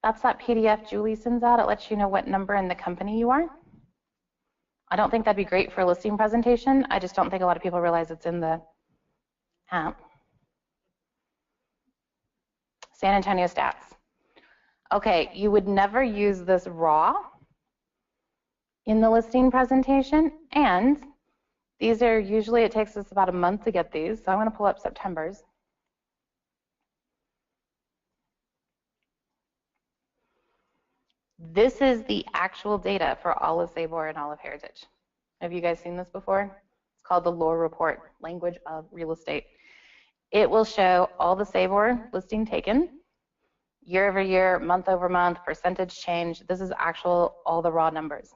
that's that PDF Julie sends out. It lets you know what number in the company you are. I don't think that'd be great for a listing presentation. I just don't think a lot of people realize it's in the app. San Antonio stats. Okay, you would never use this raw in the listing presentation, and these are usually, it takes us about a month to get these, so I'm going to pull up September's. This is the actual data for all of Sabor and all of Heritage. Have you guys seen this before? It's called the Lore Report, Language of Real Estate. It will show all the Sabor listing taken, year over year, month over month, percentage change. This is actual, all the raw numbers.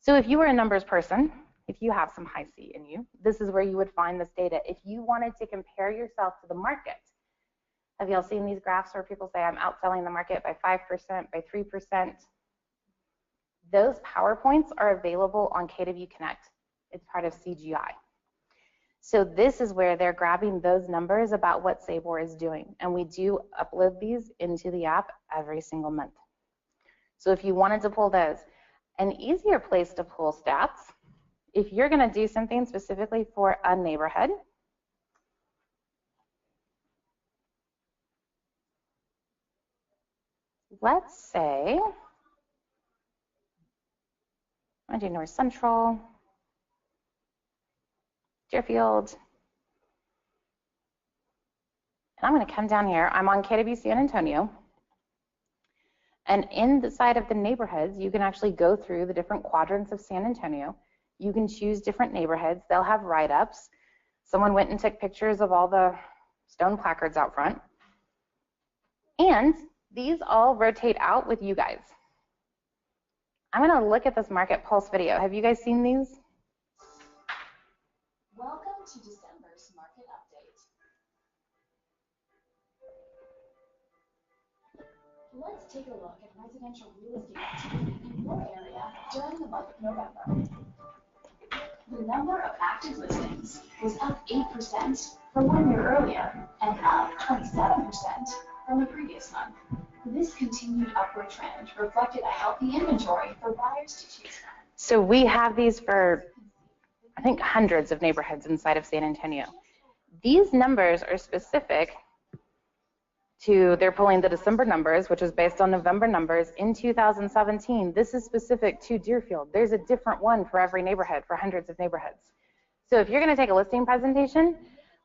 So if you were a numbers person, if you have some high C in you, this is where you would find this data. If you wanted to compare yourself to the market, have y'all seen these graphs where people say I'm outselling the market by 5%, by 3%? Those PowerPoints are available on KW Connect. It's part of CGI. So this is where they're grabbing those numbers about what Sabor is doing. And we do upload these into the app every single month. So if you wanted to pull those, an easier place to pull stats, if you're going to do something specifically for a neighborhood, let's say, I do North Central, Deerfield, and I'm going to come down here. I'm on KW San Antonio, and in the side of the neighborhoods, you can actually go through the different quadrants of San Antonio. You can choose different neighborhoods. They'll have write-ups. Someone went and took pictures of all the stone placards out front, and these all rotate out with you guys. I'm going to look at this Market Pulse video. Have you guys seen these? Welcome to December's Market Update. Let's take a look at residential real estate activity in your area during the month of November. The number of active listings was up 8% from 1 year earlier and up 27% from the previous month. This continued upward trend reflected a healthy inventory for buyers to choose from. So we have these for, I think, hundreds of neighborhoods inside of San Antonio. These numbers are specific to, they're pulling the December numbers, which is based on November numbers in 2017. This is specific to Deerfield. There's a different one for every neighborhood, for hundreds of neighborhoods. So if you're going to take a listing presentation,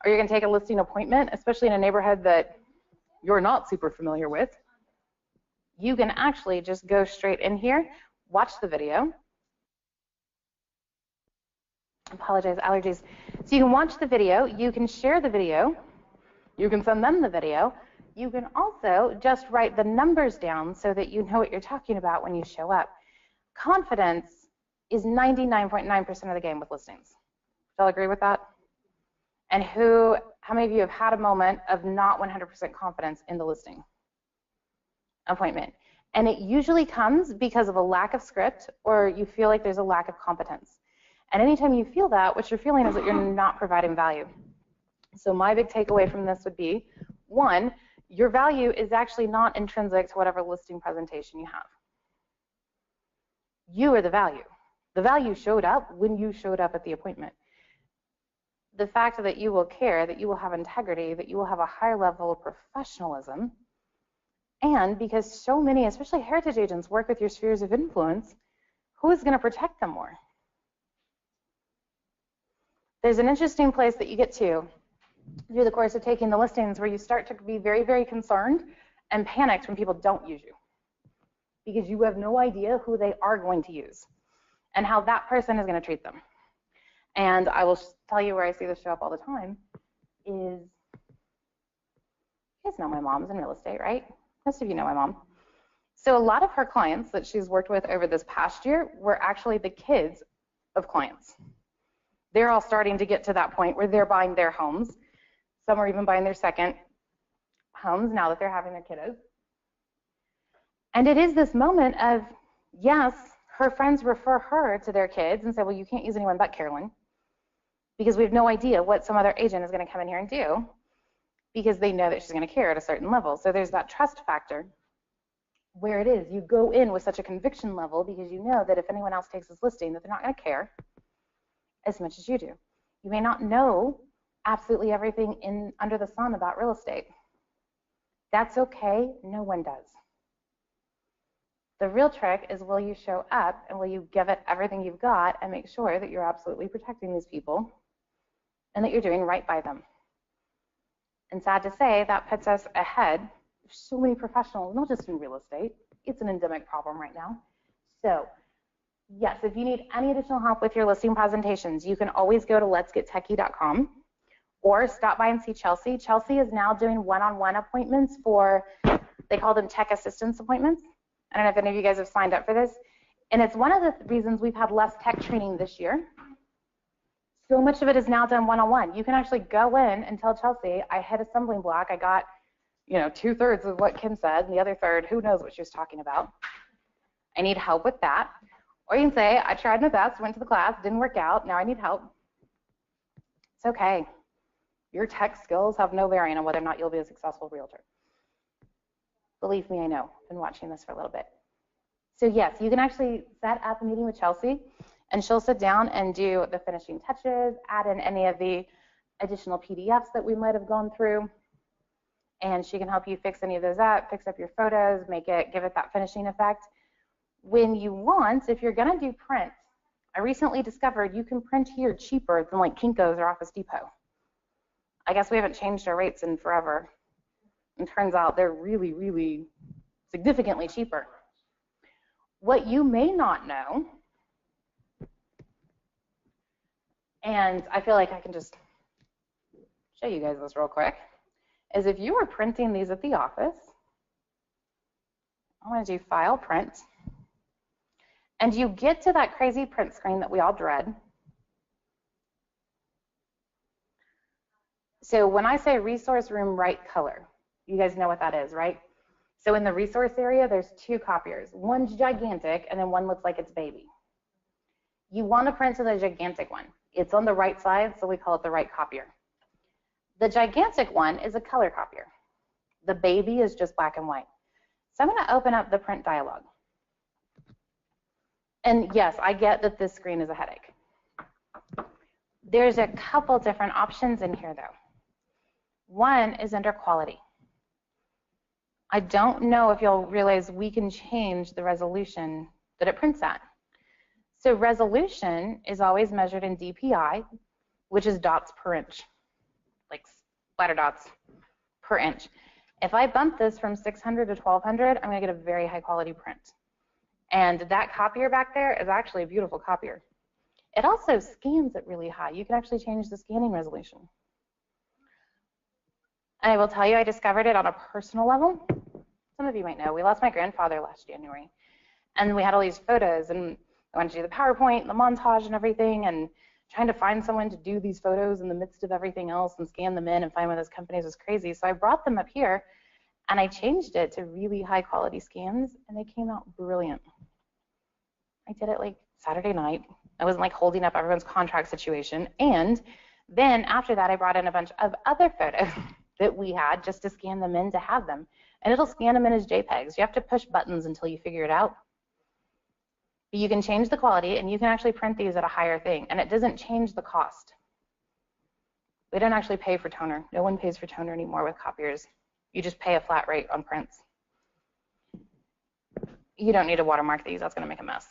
or you're going to take a listing appointment, especially in a neighborhood that you're not super familiar with, you can actually just go straight in here, watch the video. Apologize, allergies. So you can watch the video, you can share the video, you can send them the video. You can also just write the numbers down so that you know what you're talking about when you show up. Confidence is 99.9% of the game with listings. Do y'all agree with that? And how many of you have had a moment of not 100% confidence in the listing appointment? And it usually comes because of a lack of script, or you feel like there's a lack of competence. And anytime you feel that, what you're feeling is that you're not providing value. So my big takeaway from this would be, one, your value is actually not intrinsic to whatever listing presentation you have. You are the value. The value showed up when you showed up at the appointment. The fact that you will care, that you will have integrity, that you will have a higher level of professionalism, and because so many, especially heritage agents, work with your spheres of influence, who is going to protect them more? There's an interesting place that you get to through the course of taking the listings where you start to be very, very concerned and panicked when people don't use you, because you have no idea who they are going to use and how that person is going to treat them. And I will tell you where I see this show up all the time is, you guys know my mom's in real estate, right? Most of you know my mom. So a lot of her clients that she's worked with over this past year were actually the kids of clients. They're all starting to get to that point where they're buying their homes. Some are even buying their second homes now that they're having their kiddos. And it is this moment of, yes, her friends refer her to their kids and say, well, you can't use anyone but Carolyn, because we have no idea what some other agent is going to come in here and do, because they know that she's going to care at a certain level. So there's that trust factor where it is you go in with such a conviction level because you know that if anyone else takes this listing that they're not going to care as much as you do. You may not know absolutely everything under the sun about real estate. That's okay. No one does. The real trick is, will you show up and will you give it everything you've got and make sure that you're absolutely protecting these people and that you're doing right by them. And sad to say, that puts us ahead of so many professionals, not just in real estate. It's an endemic problem right now. So yes, if you need any additional help with your listing presentations, you can always go to letsgettechie.com or stop by and see Chelsea. Chelsea is now doing one-on-one appointments for, they call them tech assistance appointments. I don't know if any of you guys have signed up for this. And it's one of the reasons we've had less tech training this year. So much of it is now done one-on-one. You can actually go in and tell Chelsea, I hit a stumbling block. I got, 2/3 of what Kim said, and the other third, who knows what she was talking about. I need help with that. Or you can say, I tried my best, went to the class, didn't work out, now I need help. It's okay. Your tech skills have no bearing on whether or not you'll be a successful realtor. Believe me, I know. I've been watching this for a little bit. So yes, you can actually set up a meeting with Chelsea, and she'll sit down and do the finishing touches, add in any of the additional PDFs that we might have gone through, and she can help you fix any of those up, fix up your photos, give it that finishing effect. When you want, if you're gonna do print, I recently discovered you can print here cheaper than like Kinko's or Office Depot. I guess we haven't changed our rates in forever. And turns out they're really, really significantly cheaper. What you may not know, and I feel like I can just show you guys this real quick, is if you were printing these at the office, I'm going to do File, Print, and you get to that crazy print screen that we all dread. So when I say resource room right color, you guys know what that is, right? So in the resource area, there's two copiers. One's gigantic, and then one looks like it's baby. You want to print to the gigantic one. It's on the right side, so we call it the right copier. The gigantic one is a color copier. The baby is just black and white. So I'm going to open up the print dialog. And yes, I get that this screen is a headache. There's a couple different options in here, though. One is under quality. I don't know if you'll realize we can change the resolution that it prints at. So resolution is always measured in DPI, which is dots per inch, like splatter dots per inch. If I bump this from 600 to 1200, I'm going to get a very high quality print. And that copier back there is actually a beautiful copier. It also scans it really high. You can actually change the scanning resolution. And I will tell you, I discovered it on a personal level. Some of you might know, we lost my grandfather last January. And we had all these photos, and I wanted to do the PowerPoint, and the montage and everything, and trying to find someone to do these photos in the midst of everything else and scan them in and find one of those companies was crazy. So I brought them up here, and I changed it to really high quality scans, and they came out brilliant. I did it like Saturday night. I wasn't like holding up everyone's contract situation. And then after that, I brought in a bunch of other photos that we had just to scan them in to have them. And it'll scan them in as JPEGs. You have to push buttons until you figure it out. But you can change the quality, and you can actually print these at a higher thing. And it doesn't change the cost. We don't actually pay for toner. No one pays for toner anymore with copiers. You just pay a flat rate on prints. You don't need to watermark these. That's going to make a mess.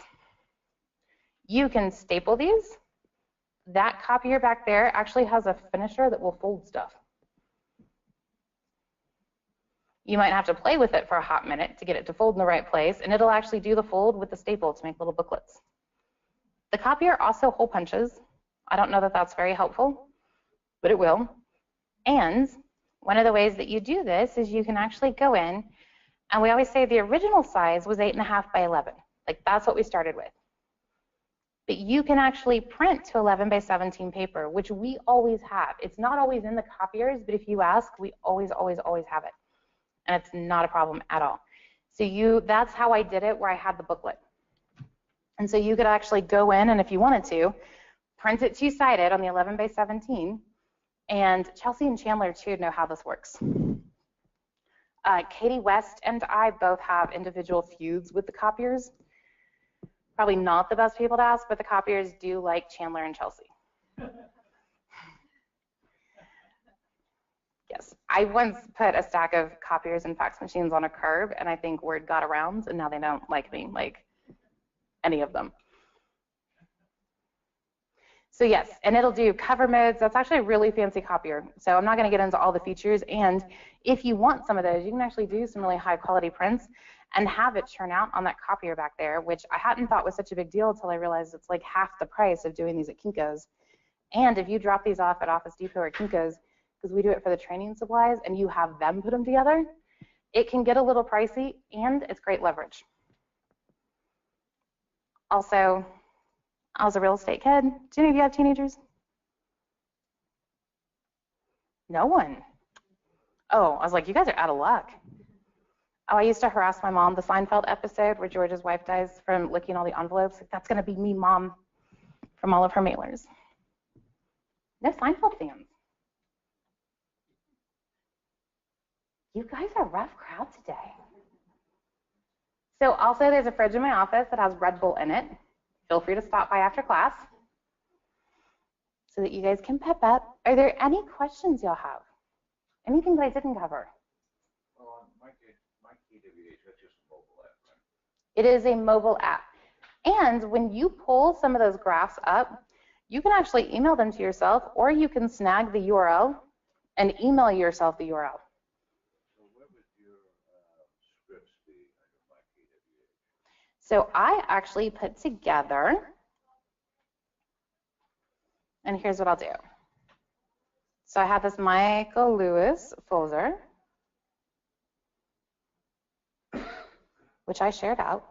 You can staple these. That copier back there actually has a finisher that will fold stuff. You might have to play with it for a hot minute to get it to fold in the right place, and it'll actually do the fold with the staple to make little booklets. The copier also hole punches. I don't know that that's very helpful, but it will. And one of the ways that you do this is you can actually go in, and we always say the original size was 8.5 by 11. Like that's what we started with. But you can actually print to 11 by 17 paper, which we always have. It's not always in the copiers, but if you ask, we always, always, always have it. And it's not a problem at all. So that's how I did it, where I had the booklet. And so you could actually go in, and if you wanted to, print it two-sided on the 11 by 17. And Chelsea and Chandler, too, know how this works. Katie West and I both have individual feuds with the copiers. Probably not the best people to ask, but the copiers do like Chandler and Chelsea. Yes, I once put a stack of copiers and fax machines on a curb, and I think word got around, and now they don't like me, like any of them. So yes, and it'll do cover modes. That's actually a really fancy copier. So I'm not going to get into all the features. And if you want some of those, you can actually do some really high quality prints and have it churn out on that copier back there, which I hadn't thought was such a big deal until I realized it's like half the price of doing these at Kinko's. And if you drop these off at Office Depot or Kinko's, because we do it for the training supplies, and you have them put them together, it can get a little pricey, and it's great leverage. Also, I was a real estate kid. Do any of you have teenagers? No one. Oh, I was like, you guys are out of luck. Oh, I used to harass my mom, the Seinfeld episode where George's wife dies from licking all the envelopes. Like, that's going to be me, Mom, from all of her mailers. No Seinfeld fans. You guys are a rough crowd today. So also there's a fridge in my office that has Red Bull in it. Feel free to stop by after class so that you guys can pep up. Are there any questions y'all have? Anything that I didn't cover? Well, my KWH, that's just a mobile app, right? It is a mobile app. And when you pull some of those graphs up, you can actually email them to yourself, or you can snag the URL and email yourself the URL. So what would your scripts be under my KWH? So I actually put together, and here's what I'll do. So I have this Michael Lewis folder, which I shared out.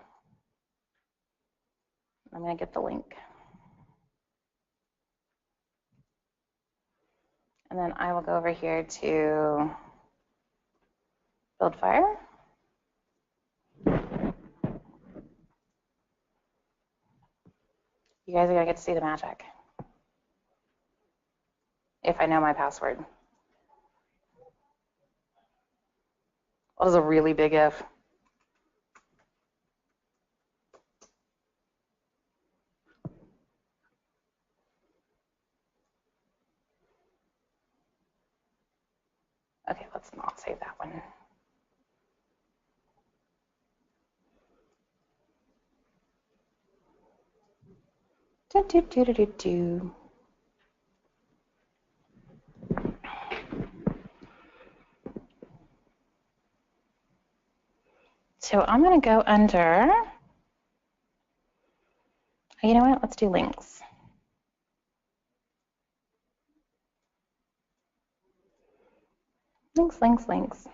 I'm going to get the link. And then I will go over here to BuildFire. You guys are going to get to see the magic. If I know my password. What is a really big if? Okay, let's not save that one. Do. So I'm going to go under, you know what, let's do links. Links.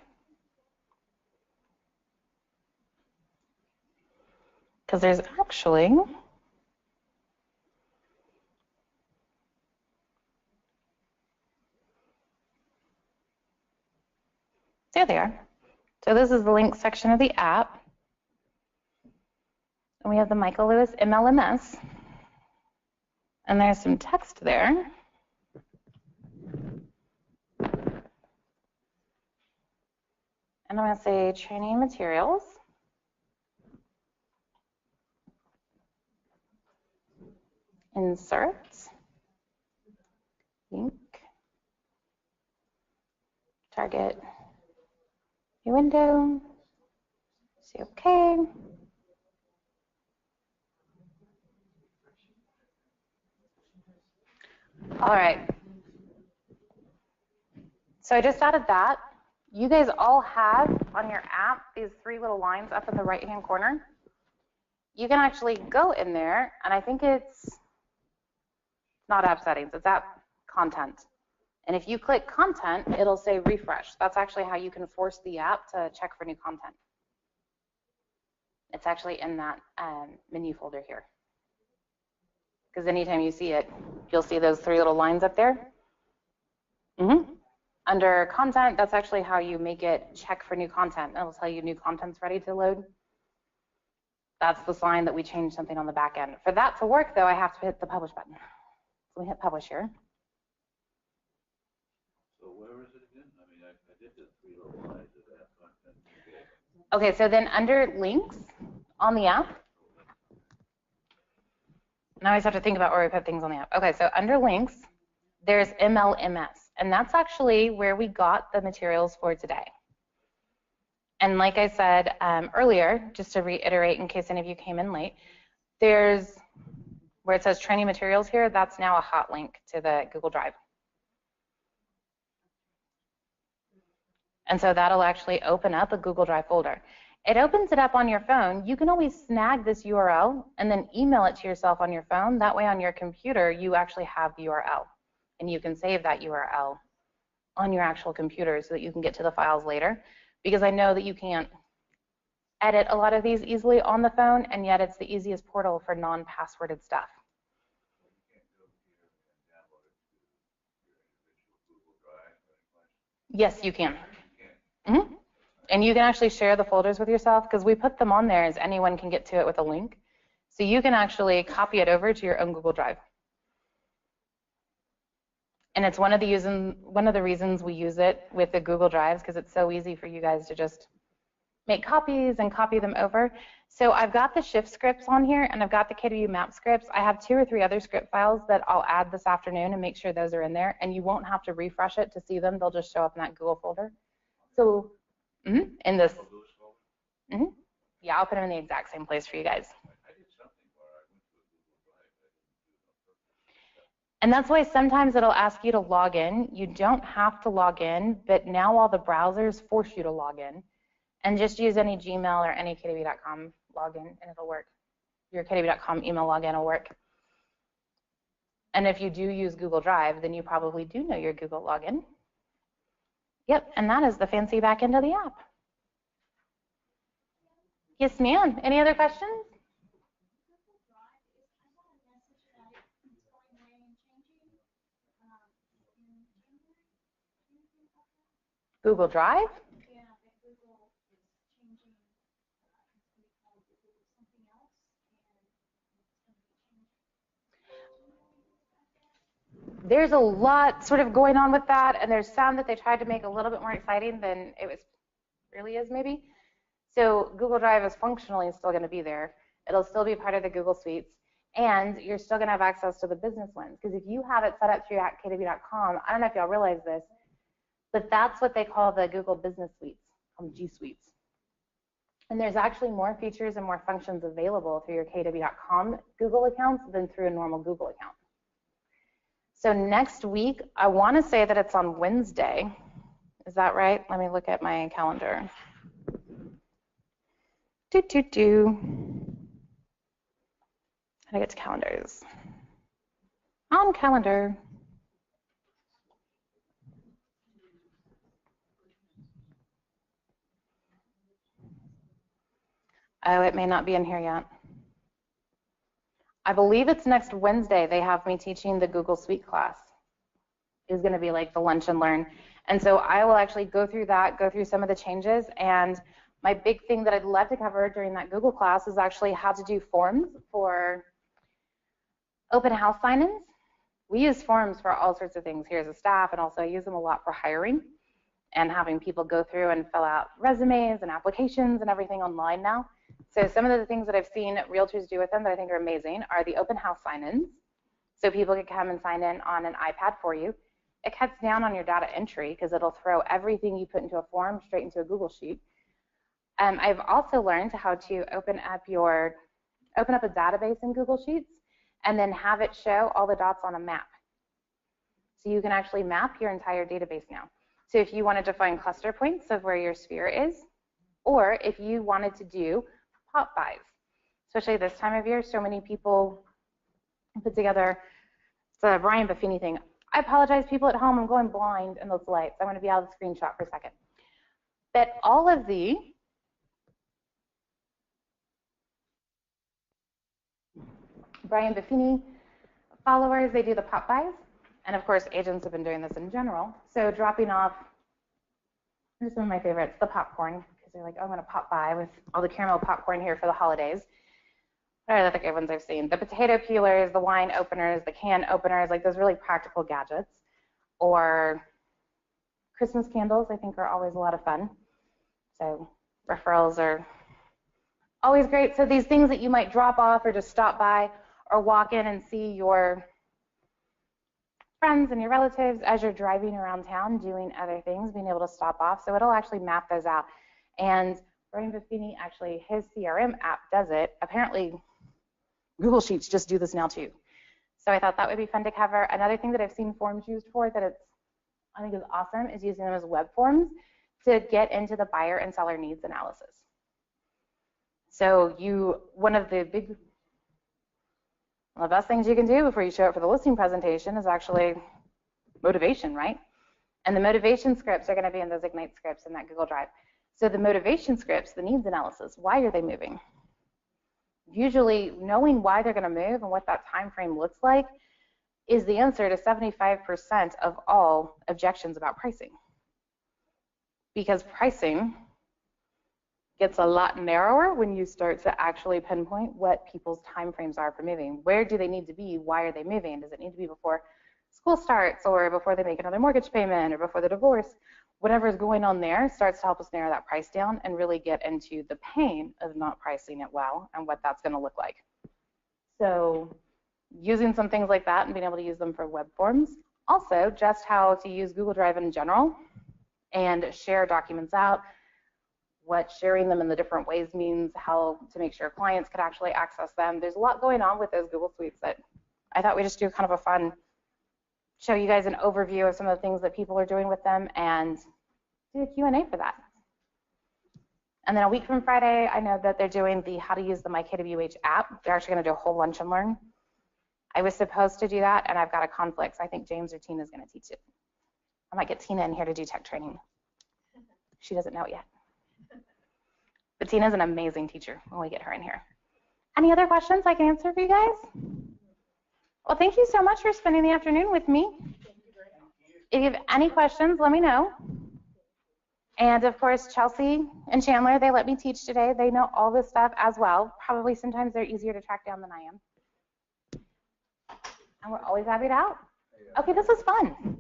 Because there's actually, there they are. So this is the link section of the app. And we have the Michael Lewis MLMS. And there's some text there. And I'm going to say training materials. Insert. Link. Target. New window. Say OK. All right. So I just added that. You guys all have on your app these three little lines up in the right-hand corner. You can actually go in there, and I think it's not app settings, it's app content. And if you click content, it'll say refresh. That's actually how you can force the app to check for new content. It's actually in that menu folder here. because anytime you see it, you'll see those 3 little lines up there. Under content, that's actually how you make it check for new content. It'll tell you new content's ready to load. That's the sign that we changed something on the back end. For that to work, though, I have to hit the publish button. So we hit publish here. So where is it again? I mean, I did the 3 little lines of that content. Okay, so then under links on the app, now I always have to think about where we put things on the app. Okay, so under links, there's MLMS, and that's actually where we got the materials for today. And like I said earlier, just to reiterate in case any of you came in late, there's where it says training materials here, that's now a hot link to the Google Drive. And so that'll actually open up a Google Drive folder. It opens it up on your phone. You can always snag this URL and then email it to yourself on your phone. That way on your computer, you actually have the URL. And you can save that URL on your actual computer so that you can get to the files later. Because I know that you can't edit a lot of these easily on the phone, and yet it's the easiest portal for non-passworded stuff. Yes, you can. And you can actually share the folders with yourself because we put them on there as anyone can get to it with a link. So you can actually copy it over to your own Google Drive. And it's one of the reasons we use it with the Google Drives because it's so easy for you guys to just make copies and copy them over. So I've got the shift scripts on here and I've got the KW map scripts. I have 2 or 3 other script files that I'll add this afternoon and make sure those are in there. And you won't have to refresh it to see them. They'll just show up in that Google folder. So in this, yeah, I'll put them in the exact same place for you guys. And that's why sometimes it'll ask you to log in. You don't have to log in, but now all the browsers force you to log in. And just use any Gmail or any KW.com login and it'll work. Your KW.com email login will work. And if you do use Google Drive, then you probably do know your Google login. Yep, and that is the fancy back end of the app. Yes, ma'am. Any other questions? Google Drive? There's a lot sort of going on with that, and there's some that they tried to make a little bit more exciting than it really is maybe. So Google Drive is functionally still going to be there. It'll still be part of the Google Suites, and you're still going to have access to the business ones. Because if you have it set up through KW.com, I don't know if y'all realize this, but that's what they call the Google Business Suites, G Suites. And there's actually more features and more functions available through your KW.com Google accounts than through a normal Google account. So next week, I want to say that it's on Wednesday. Is that right? Let me look at my calendar. How do I get to calendars? On calendar. Oh, it may not be in here yet. I believe it's next Wednesday. They have me teaching the Google Suite class. It's going to be like the lunch and learn. And so I will actually go through that, go through some of the changes. And my big thing that I'd love to cover during that Google class is actually how to do forms for open house sign-ins. We use forms for all sorts of things here as a staff, and also I use them a lot for hiring and having people go through and fill out resumes and applications and everything online now. So some of the things that I've seen realtors do with them that I think are amazing are the open house sign-ins. So people can come and sign in on an iPad for you. It cuts down on your data entry because it'll throw everything you put into a form straight into a Google Sheet. I've also learned how to open up a database in Google Sheets and then have it show all the dots on a map. So you can actually map your entire database now. So if you wanted to find cluster points of where your sphere is, or if you wanted to do pop buys, especially this time of year, so many people put together the Brian Buffini thing. I apologize, people at home, I'm going blind in those lights. I'm going to be out of the screenshot for a second. But all of the Brian Buffini Followers, they do the pop buys. And of course, agents have been doing this in general. So dropping off, here's some of my favorites, the popcorn, because they're like, oh, I'm going to pop by with all the caramel popcorn here for the holidays. What are the other good ones I've seen? The potato peelers, the wine openers, the can openers, like those really practical gadgets. Or Christmas candles, I think, are always a lot of fun. So referrals are always great. So these things that you might drop off or just stop by or walk in and see your friends and your relatives as you're driving around town doing other things, being able to stop off. So it'll actually map those out. And Brian Buffini, actually, his CRM app does it. Apparently, Google Sheets just do this now too. So I thought that would be fun to cover. Another thing that I've seen forms used for that I think is awesome is using them as web forms to get into the buyer and seller needs analysis. So one of the best things you can do before you show up for the listing presentation is actually motivation, right? And the motivation scripts are going to be in those Ignite scripts in that Google Drive. So the motivation scripts, the needs analysis, why are they moving? Usually knowing why they're going to move and what that time frame looks like is the answer to 75% of all objections about pricing. Because pricing gets a lot narrower when you start to actually pinpoint what people's time frames are for moving. Where do they need to be? Why are they moving? Does it need to be before school starts or before they make another mortgage payment or before the divorce? Whatever is going on there starts to help us narrow that price down and really get into the pain of not pricing it well and what that's going to look like. So using some things like that and being able to use them for web forms. Also, just how to use Google Drive in general and share documents out, what sharing them in the different ways means, how to make sure clients could actually access them. There's a lot going on with those Google Suites that I thought we'd just do kind of a fun, show you guys an overview of some of the things that people are doing with them and do a Q&A for that. And then a week from Friday, I know that they're doing the how to use the MyKWH app. They're actually going to do a whole lunch and learn. I was supposed to do that, and I've got a conflict, so I think James or Tina is going to teach it. I might get Tina in here to do tech training. She doesn't know it yet. But Tina's an amazing teacher when we get her in here. Any other questions I can answer for you guys? Well, thank you so much for spending the afternoon with me. If you have any questions, let me know. And of course, Chelsea and Chandler, they let me teach today. They know all this stuff as well. Probably sometimes they're easier to track down than I am. And we're always happy to help. Okay, this was fun.